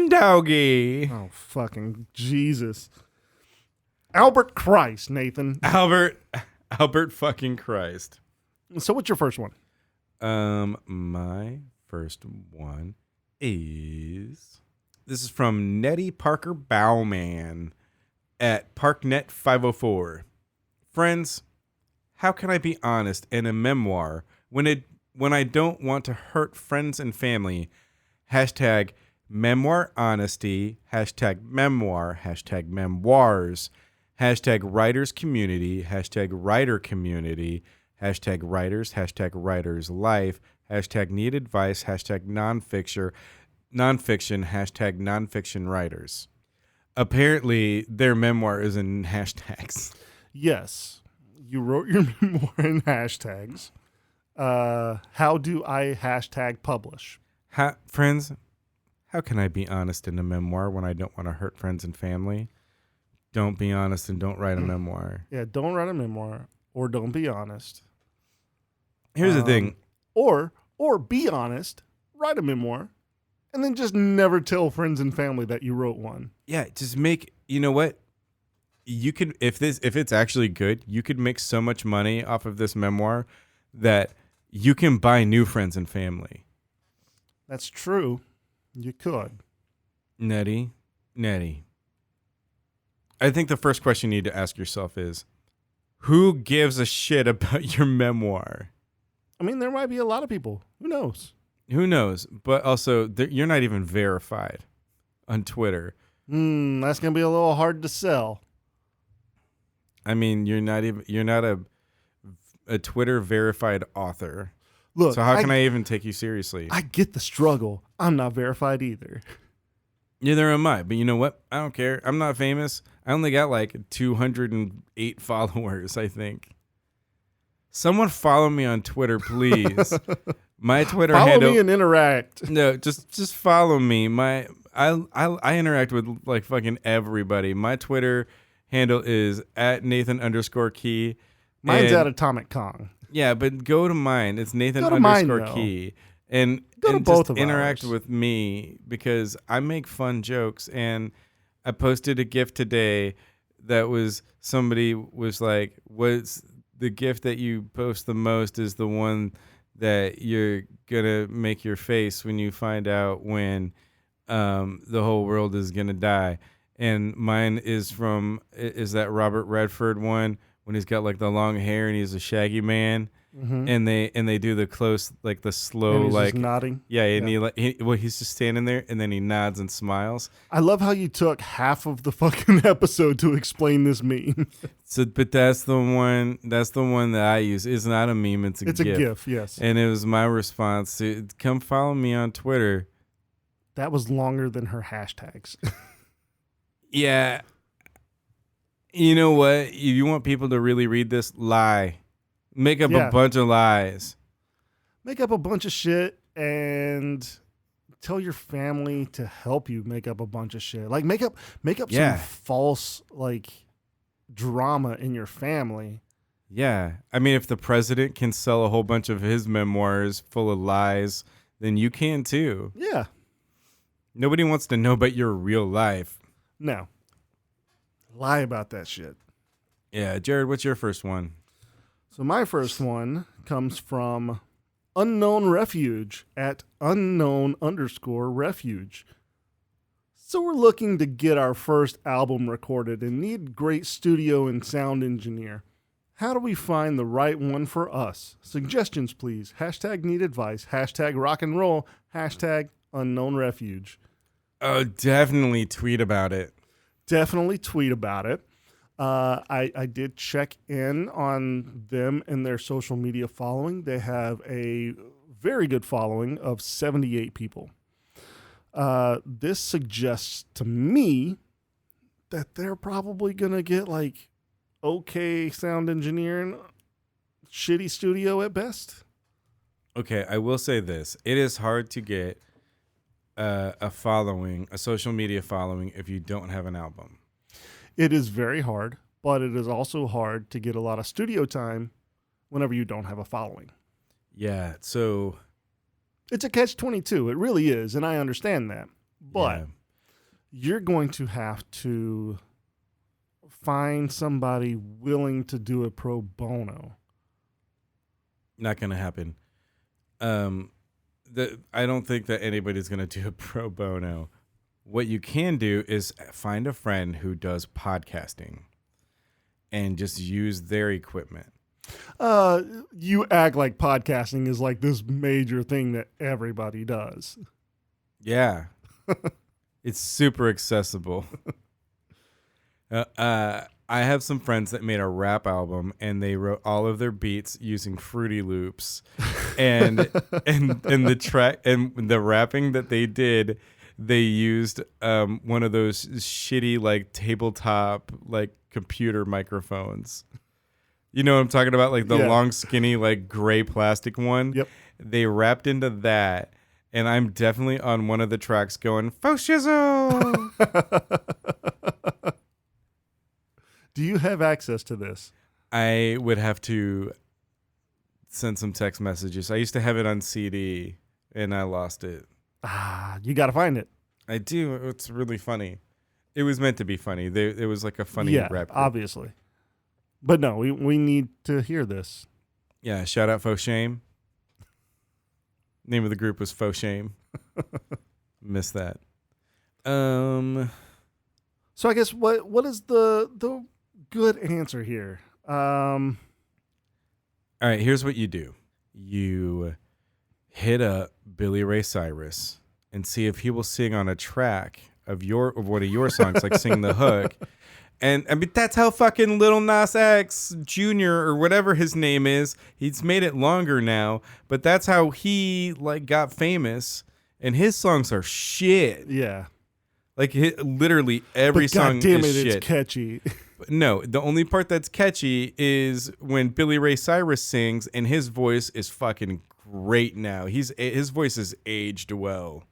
Doggy. Oh, fucking Jesus. Albert Christ, Nathan. Albert fucking Christ. So what's your first one? My first one is... This is from Nettie Parker Bowman at ParkNet504. Friends, how can I be honest in a memoir when I don't want to hurt friends and family? Hashtag memoir honesty. Hashtag memoir. Hashtag memoirs. Hashtag writers community. Hashtag writer community. Hashtag writers. Hashtag writers life. Hashtag need advice. Hashtag nonfiction. Hashtag nonfiction writers. apparently their memoir is in hashtags. Yes, you wrote your memoir in hashtags. How do I hashtag publish? Friends, how can I be honest in a memoir when I don't want to hurt friends and family? Don't be honest and don't write a memoir. Yeah, don't write a memoir or don't be honest. Here's the thing. Or be honest, write a memoir, and then just never tell friends and family that you wrote one. Yeah, just make, you know what? You could, if it's actually good, you could make so much money off of this memoir that you can buy new friends and family. That's true. You could. Nettie. I think the first question you need to ask yourself is, who gives a shit about your memoir? I mean, there might be a lot of people. Who knows? Who knows? But also, you're not even verified on Twitter. That's going to be a little hard to sell. I mean, you're not a Twitter verified author. Look, so how can I even take you seriously? I get the struggle. I'm not verified either. Neither am I. But you know what? I don't care. I'm not famous. I only got like 208 followers, I think. Someone follow me on Twitter, please. My Twitter handle. Follow me and interact. No, just follow me. I interact with like fucking everybody. My Twitter handle is @Nathan_Key. Mine's at Atomic Kong. Yeah, but go to mine. It's Nathan Go to mine, _Key. And Go to and both just of interact ours. with me because I make fun jokes. And I posted a GIF today that was somebody was like, "What's the GIF that you post the most is the one that you're gonna make your face when you find out when the whole world is gonna die." And mine is that Robert Redford one when he's got like the long hair and he's a shaggy man. Mm-hmm. And they do the close, like the slow, And he's like just nodding. yeah, and he's just standing there, and then he nods and smiles. I love how you took half of the fucking episode to explain this meme. So, but that's the one that I use. It's not a meme; it's a It's a GIF. GIF, yes. And it was my response to come follow me on Twitter. That was longer than her hashtags. Yeah, you know what? If you want people to really read this, lie, make up Yeah. a bunch of lies. Make up a bunch of shit and tell your family to help you make up a bunch of shit. Like make up Yeah. some false like drama in your family. Yeah, I mean, if the president can sell a whole bunch of his memoirs full of lies, then you can too. Yeah. Nobody wants to know about your real life. No. Lie about that shit. Yeah, Jared, what's your first one? So my first one comes from Unknown Refuge at unknown_refuge. So we're looking to get our first album recorded and need great studio and sound engineer. How do we find the right one for us? Suggestions, please. #need advice. #rock and roll. #unknown refuge. Oh, definitely tweet about it. Definitely tweet about it. I did check in on them and their social media following. They have a very good following of 78 people. This suggests to me that they're probably going to get like okay sound engineering, shitty studio at best. Okay, I will say this. It is hard to get a social media following, if you don't have an album. It is very hard, but it is also hard to get a lot of studio time whenever you don't have a following. Yeah, so... It's a catch-22. It really is, and I understand that. But yeah. you're going to have to find somebody willing to do it pro bono. Not going to happen. I don't think that anybody's going to do a pro bono. What you can do is find a friend who does podcasting and just use their equipment. You act like podcasting is like this major thing that everybody does. Yeah. It's super accessible. I have some friends that made a rap album and they wrote all of their beats using Fruity Loops, and the track and the rapping that they did, they used one of those shitty like tabletop like computer microphones. You know what I'm talking about? Like the long, skinny, like gray plastic one. Yep. They wrapped into that, and I'm definitely on one of the tracks going, faux shizzle! Do you have access to this? I would have to send some text messages. I used to have it on CD, and I lost it. You got to find it. I do. It's really funny. It was meant to be funny. It was like a funny rap group. Obviously. But no, we need to hear this. Yeah, shout out Faux Shame. Name of the group was Faux Shame. Missed that. So I guess what is the good answer here? All right, here's what you do. You hit up Billy Ray Cyrus and see if he will sing on a track of one of your songs, like sing the hook. And I mean, that's how fucking Lil Nas X Jr. or whatever his name is. He's made it longer now, but that's how he like got famous. And his songs are shit. Yeah. Like literally every song God damn it, is shit. it's catchy. No, the only part that's catchy is when Billy Ray Cyrus sings, and his voice is fucking great now. His voice is aged well,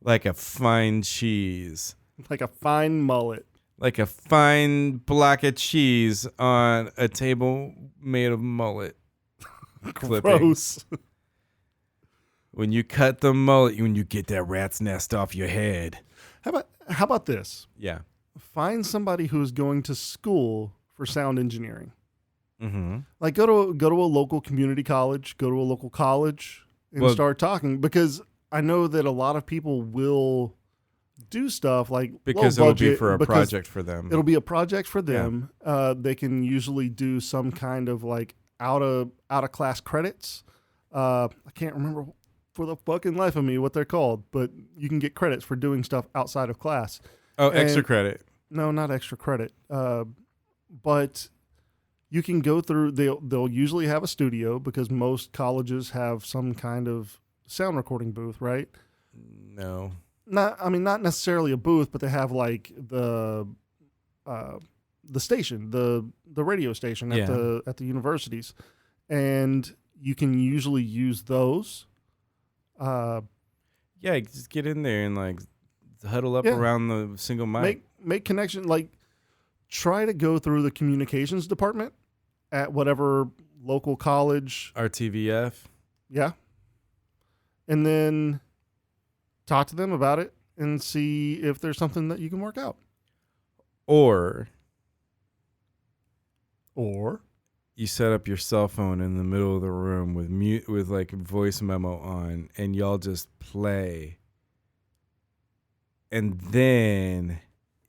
like a fine cheese. Like a fine mullet. Like a fine block of cheese on a table made of mullet clippings. Gross. When you cut the mullet, when you get that rat's nest off your head. How about this? Yeah. Find somebody who's going to school for sound engineering. Mm-hmm. Like go to a local community college, go to a local college, and start talking, because I know that a lot of people will do stuff like because low it'll budget, be for a project for them. It'll be a project for them. Yeah. They can usually do some kind of like out of class credits. I can't remember for the fucking life of me what they're called, but you can get credits for doing stuff outside of class. Oh, extra credit. No, not extra credit. But you can go through. They'll usually have a studio, because most colleges have some kind of sound recording booth, right? No. Not necessarily a booth, but they have like the station, the radio station at the universities, and you can usually use those. Just get in there and like huddle up around the single mic. Make connection. Like, try to go through the communications department at whatever local college. RTVF. Yeah. And then talk to them about it and see if there's something that you can work out. Or you set up your cell phone in the middle of the room with like voice memo on, and y'all just play. And then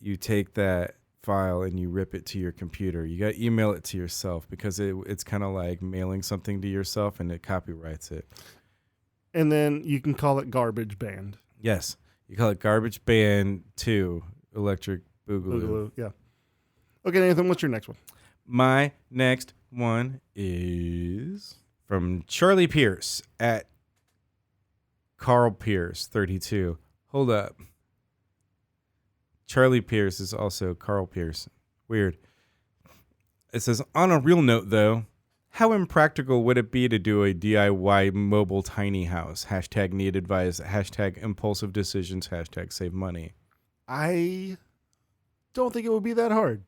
you take that file and you rip it to your computer. You got to email it to yourself, because it's kind of like mailing something to yourself, and it copyrights it. And then you can call it Garbage Band. Yes. You call it Garbage Band 2 Electric Boogaloo. Boogaloo. Yeah. Okay, Nathan, what's your next one? My next one is from Charlie Pierce at Carl Pierce 32. Hold up. Charlie Pierce is also Carl Pierce. Weird. It says, on a real note, though, how impractical would it be to do a DIY mobile tiny house? Hashtag need advice. Hashtag impulsive decisions. Hashtag save money. I don't think it would be that hard.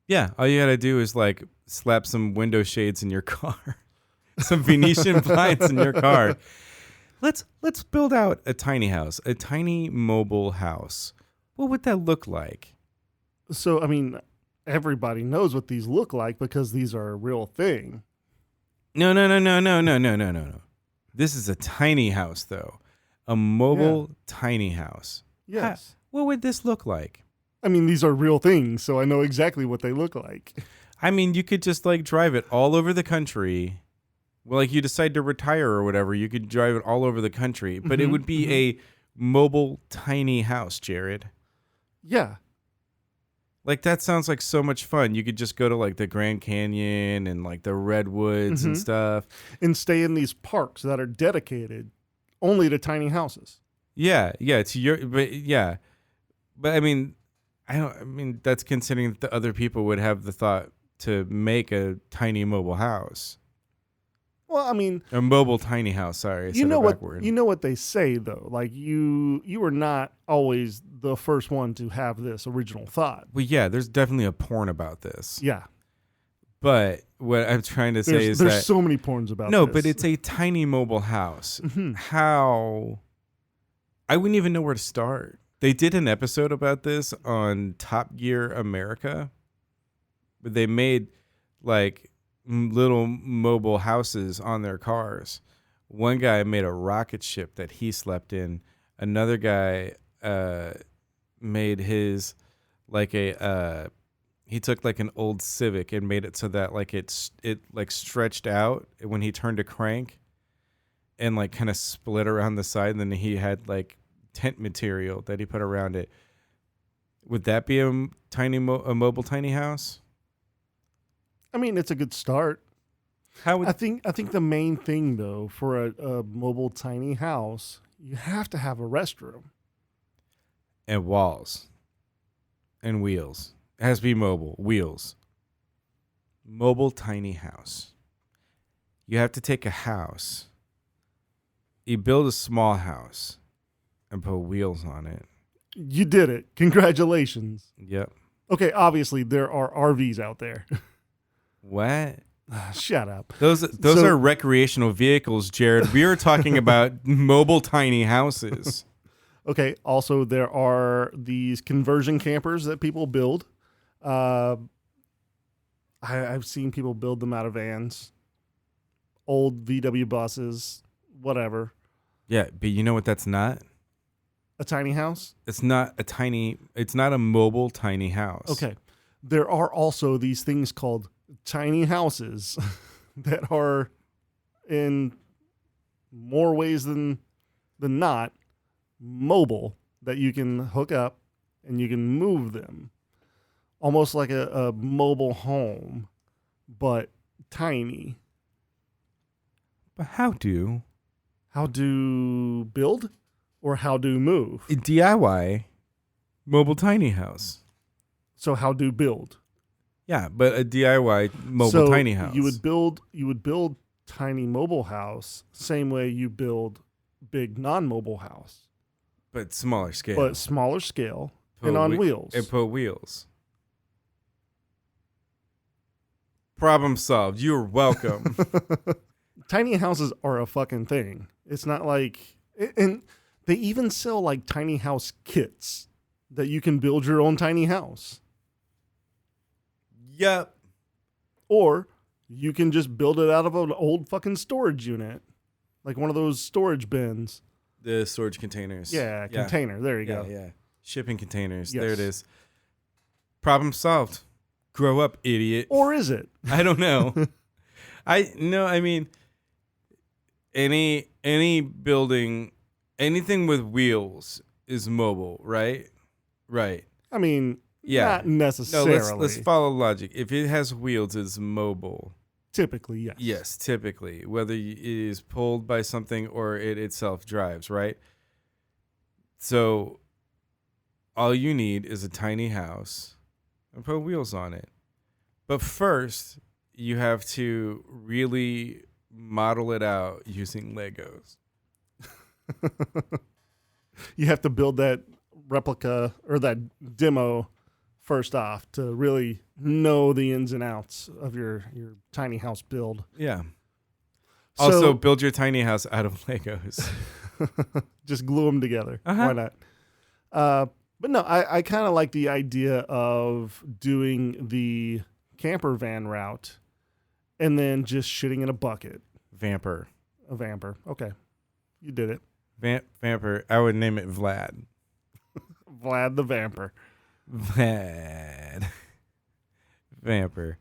Yeah, all you gotta do is like slap some window shades in your car, some Venetian blinds in your car. Let's build out a tiny house, a tiny mobile house. What would that look like? So, I mean, everybody knows what these look like, because these are a real thing. No. This is a tiny house, though. A mobile tiny house. Yes. What would this look like? I mean, these are real things, so I know exactly what they look like. I mean, you could just like drive it all over the country. Well, like you decide to retire or whatever, you could drive it all over the country, but it would be a mobile tiny house, Jared. Yeah. Like, that sounds like so much fun. You could just go to like the Grand Canyon and like the redwoods and stuff. And stay in these parks that are dedicated only to tiny houses. Yeah, it's but I mean, that's considering that the other people would have the thought to make a tiny mobile house. Well, I mean, A mobile tiny house. Sorry, I you said know it what backward. you know what they say though. Like you were not always the first one to have this original thought. Well, yeah, there's definitely a porn about this. Yeah, But what I'm trying to say is there's that so many porns about no, this. but it's a tiny mobile house. Mhm. How? I wouldn't even know where to start. They did an episode about this on Top Gear America, but they made like little mobile houses on their cars. One guy made a rocket ship that he slept in. Another guy made his like a he took like an old Civic and made it so that like it like stretched out when he turned a crank and like kind of split around the side, and then he had like tent material that he put around it. Would that be a mobile tiny house? I mean, it's a good start. How would I think the main thing though for a mobile tiny house, you have to have a restroom. and walls and wheels? It has to be mobile wheels. Mobile tiny house. You have to take a house. You build a small house and put wheels on it. You did it. Congratulations. Yep. Okay, obviously there are RVs out there. What? Shut up. Those So- are recreational vehicles, Jared. We are talking about mobile tiny houses. Okay, also there are these conversion campers that people build. I've seen people build them out of vans, old VW buses, whatever. Yeah, but you know what that's not? A tiny house? It's not a mobile tiny house. Okay. There are also these things called tiny houses that are in more ways than not mobile, that you can hook up and you can move them. Almost like a mobile home, but tiny. But how do How do build or how do move? DIY mobile tiny house? So how do build? Yeah, but a DIY mobile So tiny house. You would build tiny mobile house same way you build big non-mobile house, but smaller scale. but smaller scale Put and on whe- wheels. And put wheels. Problem solved. You're welcome. Tiny houses are a fucking thing. It's not like, and they even sell like tiny house kits that you can build your own tiny house, Yep. or you can just build it out of an old fucking storage unit, like one of those storage bins. The storage containers. Yeah, container. There you Yeah, go. yeah. Shipping containers. Yes. There it is. Problem solved. Grow up, idiot. Or is it? I don't know. I mean any building, anything with wheels is mobile, right? Right. I mean, Yeah. not No, necessarily. let's follow logic. If it has wheels, it's mobile. Typically, yes. Yes, typically, whether it is pulled by something or it itself drives, right? So all you need is a tiny house and put wheels on it. But first, you have to really model it out using Legos. You have to build that replica or that demo first off to really know the ins and outs of your tiny house build. Yeah. So- Also, build your tiny house out of Legos. Just glue them together. Uh-huh. Why not? But no, I kind of like the idea of doing the camper van route and then just shitting in a bucket. Vamper. A vamper. Okay. You did it. Vamper. I would name it Vlad. Vlad the Vamper. Vlad. Vamper.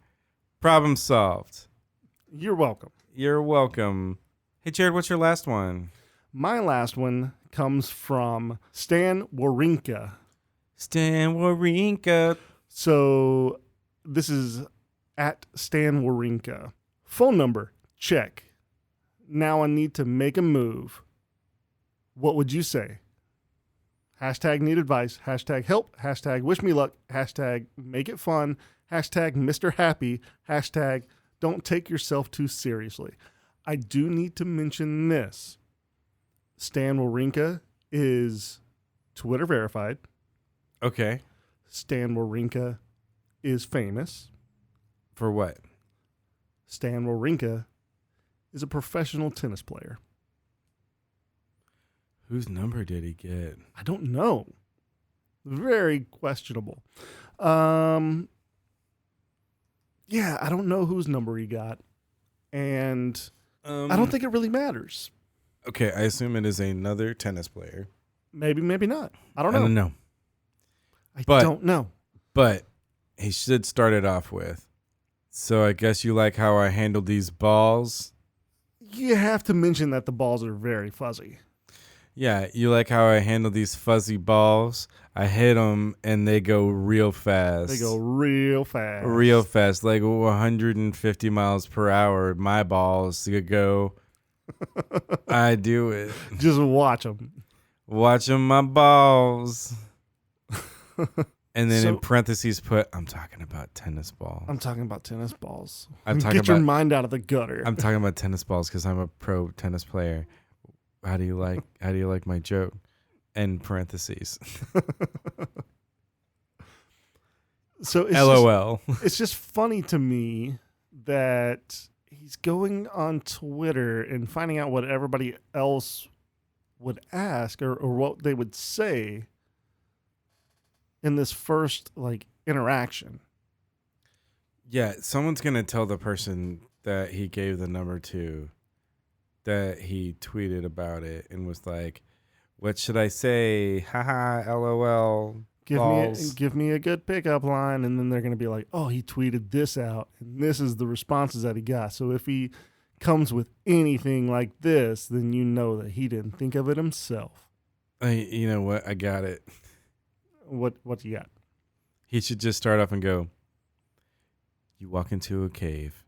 Problem solved. You're welcome. You're welcome. Hey, Jared, what's your last one? My last one comes from Stan Wawrinka. Stan Wawrinka. So this is at Stan Wawrinka. Phone number, check. Now I need to make a move. What would you say? Hashtag need advice. Hashtag help. Hashtag wish me luck. Hashtag make it fun. Hashtag Mr. Happy. Hashtag don't take yourself too seriously. I do need to mention this. Stan Wawrinka is Twitter verified. Okay. Stan Wawrinka is famous. For what? Stan Wawrinka is a professional tennis player. Whose number did he get? I don't know. Very questionable. Yeah, I don't know whose number he got. And I don't think it really matters. Okay, I assume it is another tennis player. Maybe, maybe not. I don't know. I don't know. I But- don't know. But he should start it off with. So I guess you like how I handled these balls? You have to mention that the balls are very fuzzy. Yeah, you like how I handle these fuzzy balls? I hit them and they go real fast. They go real fast. real fast, like 150 miles per hour. My balls to go. I do it. Just watch them. Watching my balls. And then in So- parentheses put, I'm talking about tennis balls. I'm talking about tennis balls. I'm talking Get your about- mind out of the gutter. I'm talking about tennis balls because I'm a pro tennis player. How do you like my joke? And parentheses. So it's LOL. It's just funny to me that he's going on Twitter and finding out what everybody else would ask or what they would say in this first interaction. Yeah, someone's gonna tell the person that he gave the number to that he tweeted about it and was like, "What should I say? Haha, LOL." Balls. Give me a good pickup line, and then they're going to be like, "Oh, he tweeted this out, and this is the responses that he got." So if he comes with anything like this, then you know that he didn't think of it himself. You know what? I got it. What you got? He should just start off and go, "You walk into a cave,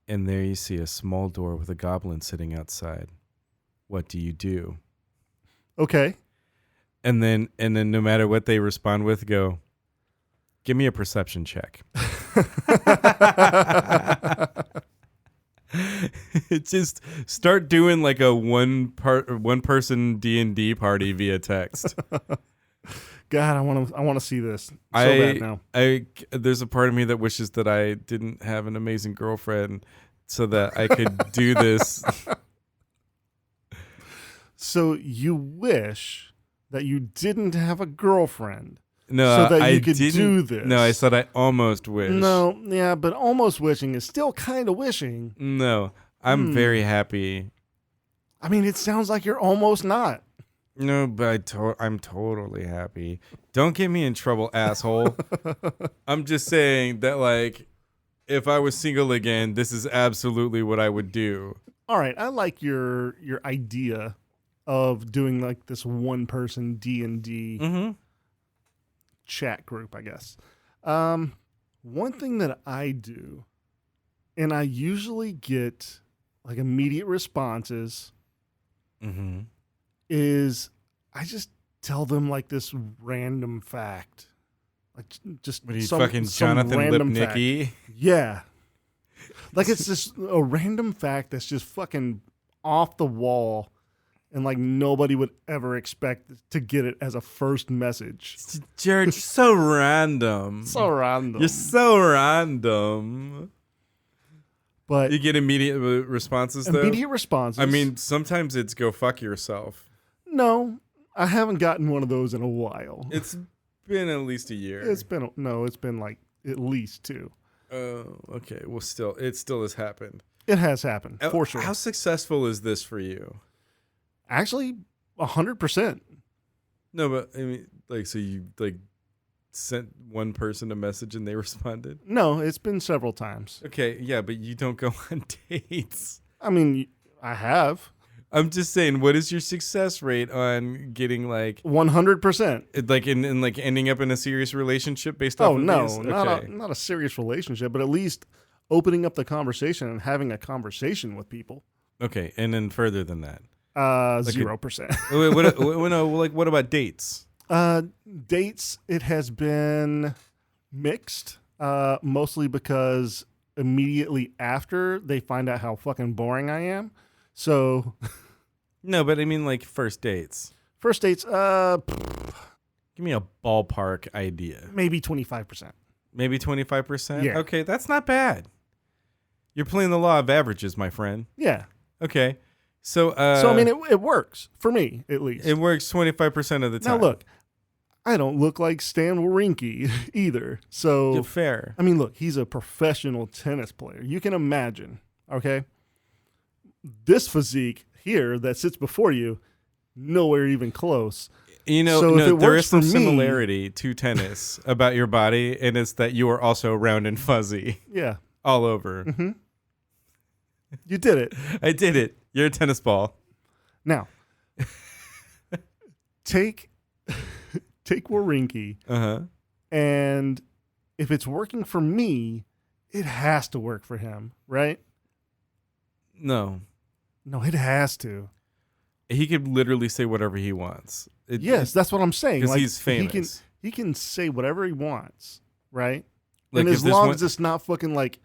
and there you see a small door with a goblin sitting outside. What do you do?" Okay. And then no matter what they respond with, go, "Give me a perception check." Just start doing like a one person D&D party via text. God, I want to see this so bad now. There's a part of me that wishes that I didn't have an amazing girlfriend so that I could do this. So you wish that you didn't have a girlfriend No, so that I you could didn't do this. No, I said I almost wish. No, yeah, but almost wishing is still kind of wishing. No, I'm very happy. I mean, it sounds like you're almost not. No, but I'm totally happy. Don't get me in trouble, asshole. I'm just saying that, like, if I was single again, this is absolutely what I would do. All right, I like your idea of doing like this one person D&D Mm-hmm. chat group, I guess. One thing that I do, and I usually get like immediate responses, Mm-hmm. is I just tell them like this random fact. Like just What are you, some fucking Jonathan random fact. Lipnicki? Yeah. Like it's just a random fact that's just fucking off the wall and like nobody would ever expect to get it as a first message. Jared, you're so random. So random. You're so random. But You get immediate responses, though? immediate responses. I mean, sometimes it's go fuck yourself. no, I haven't gotten one of those in a while. It's been at least a year. It's been like at least 2. Oh, okay. Well, it still has happened. It has happened for sure. How successful is this for you? Actually, 100%. No, but I mean, like, so you like sent one person a message and they responded? No, it's been several times. Okay, yeah, but you don't go on dates. I mean, I have I'm just saying, what is your success rate on getting like 100%. like in like ending up in a serious relationship based off Oh of no, these? Okay. not a serious relationship, but at least opening up the conversation and having a conversation with people. Okay, and then further than that. Like 0%. What about dates? Dates, it has been mixed, mostly because immediately after they find out how fucking boring I am. So No, but I mean like first dates. first dates, Give me a ballpark idea. maybe 25%. Maybe 25%? Yeah. Okay, that's not bad. You're playing the law of averages, my friend. Yeah. Okay. So So, I mean, it works for me, at least. it works 25% of the Now, time. look, I don't look like Stan Wawrinki either. So, You're fair. I mean, look, he's a professional tennis player. You can imagine, okay? This physique here that sits before you, nowhere even close. You know, So if it there works is some for me- similarity to tennis about your body, and it's that you are also round and fuzzy Yeah, all over. you did it. I did it. You're a tennis ball. Now, take Wawrinki, Uh-huh. and if it's working for me, it has to work for him, right? No. No, it has to. He could literally say whatever he wants. Yes, that's what I'm saying. because Like, he's famous. He can say whatever he wants, right? Like, and if as this long one- as it's not fucking like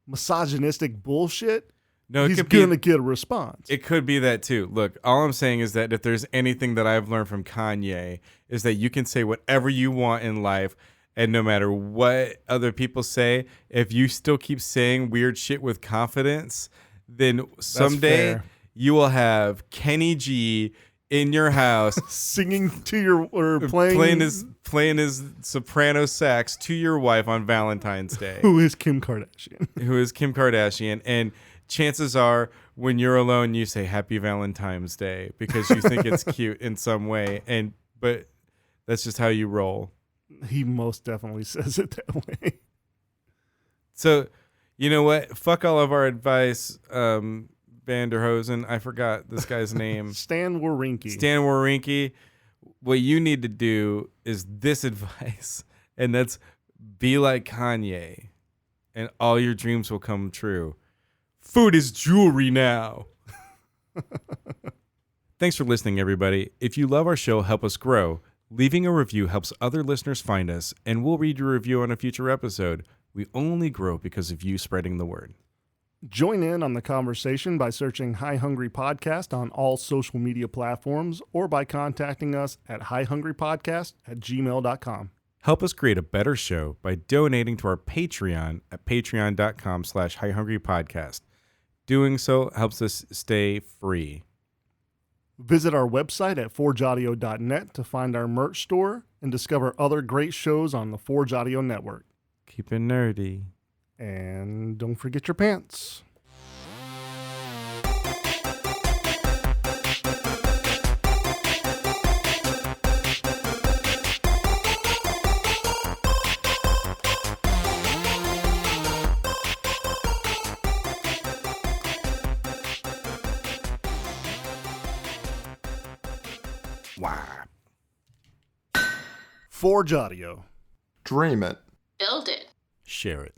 misogynistic bullshit, No, it he's could be. gonna get a response. It could be that too. Look, all I'm saying is that if there's anything that I've learned from Kanye is that you can say whatever you want in life, and no matter what other people say, if you still keep saying weird shit with confidence, then someday fair. you will have Kenny G in your house Singing to your or playing playing his soprano sax to your wife on Valentine's Day, who is Kim Kardashian. who is Kim Kardashian, and chances are when you're alone you say happy Valentine's Day because you think it's cute in some way, but that's just how you roll. He most definitely says it that way. So you know what, fuck all of our advice. Vanderhosen, I forgot this guy's name. Stan Wawrinki. Stan Wawrinki, what you need to do is this advice, and that's be like Kanye, and all your dreams will come true. Food is jewelry now. Thanks for listening, everybody. If you love our show, help us grow. Leaving a review helps other listeners find us, and we'll read your review on a future episode. We only grow because of you spreading the word. Join in on the conversation by searching High Hungry Podcast on all social media platforms or by contacting us at highhungrypodcast@gmail.com. Help us create a better show by donating to our Patreon at patreon.com/highhungrypodcast. Doing so helps us stay free. Visit our website at forgeaudio.net to find our merch store and discover other great shows on the Forge Audio Network. Keep it nerdy. And don't forget your pants. Wow. Forge Audio. Dream it. Build it. Share it.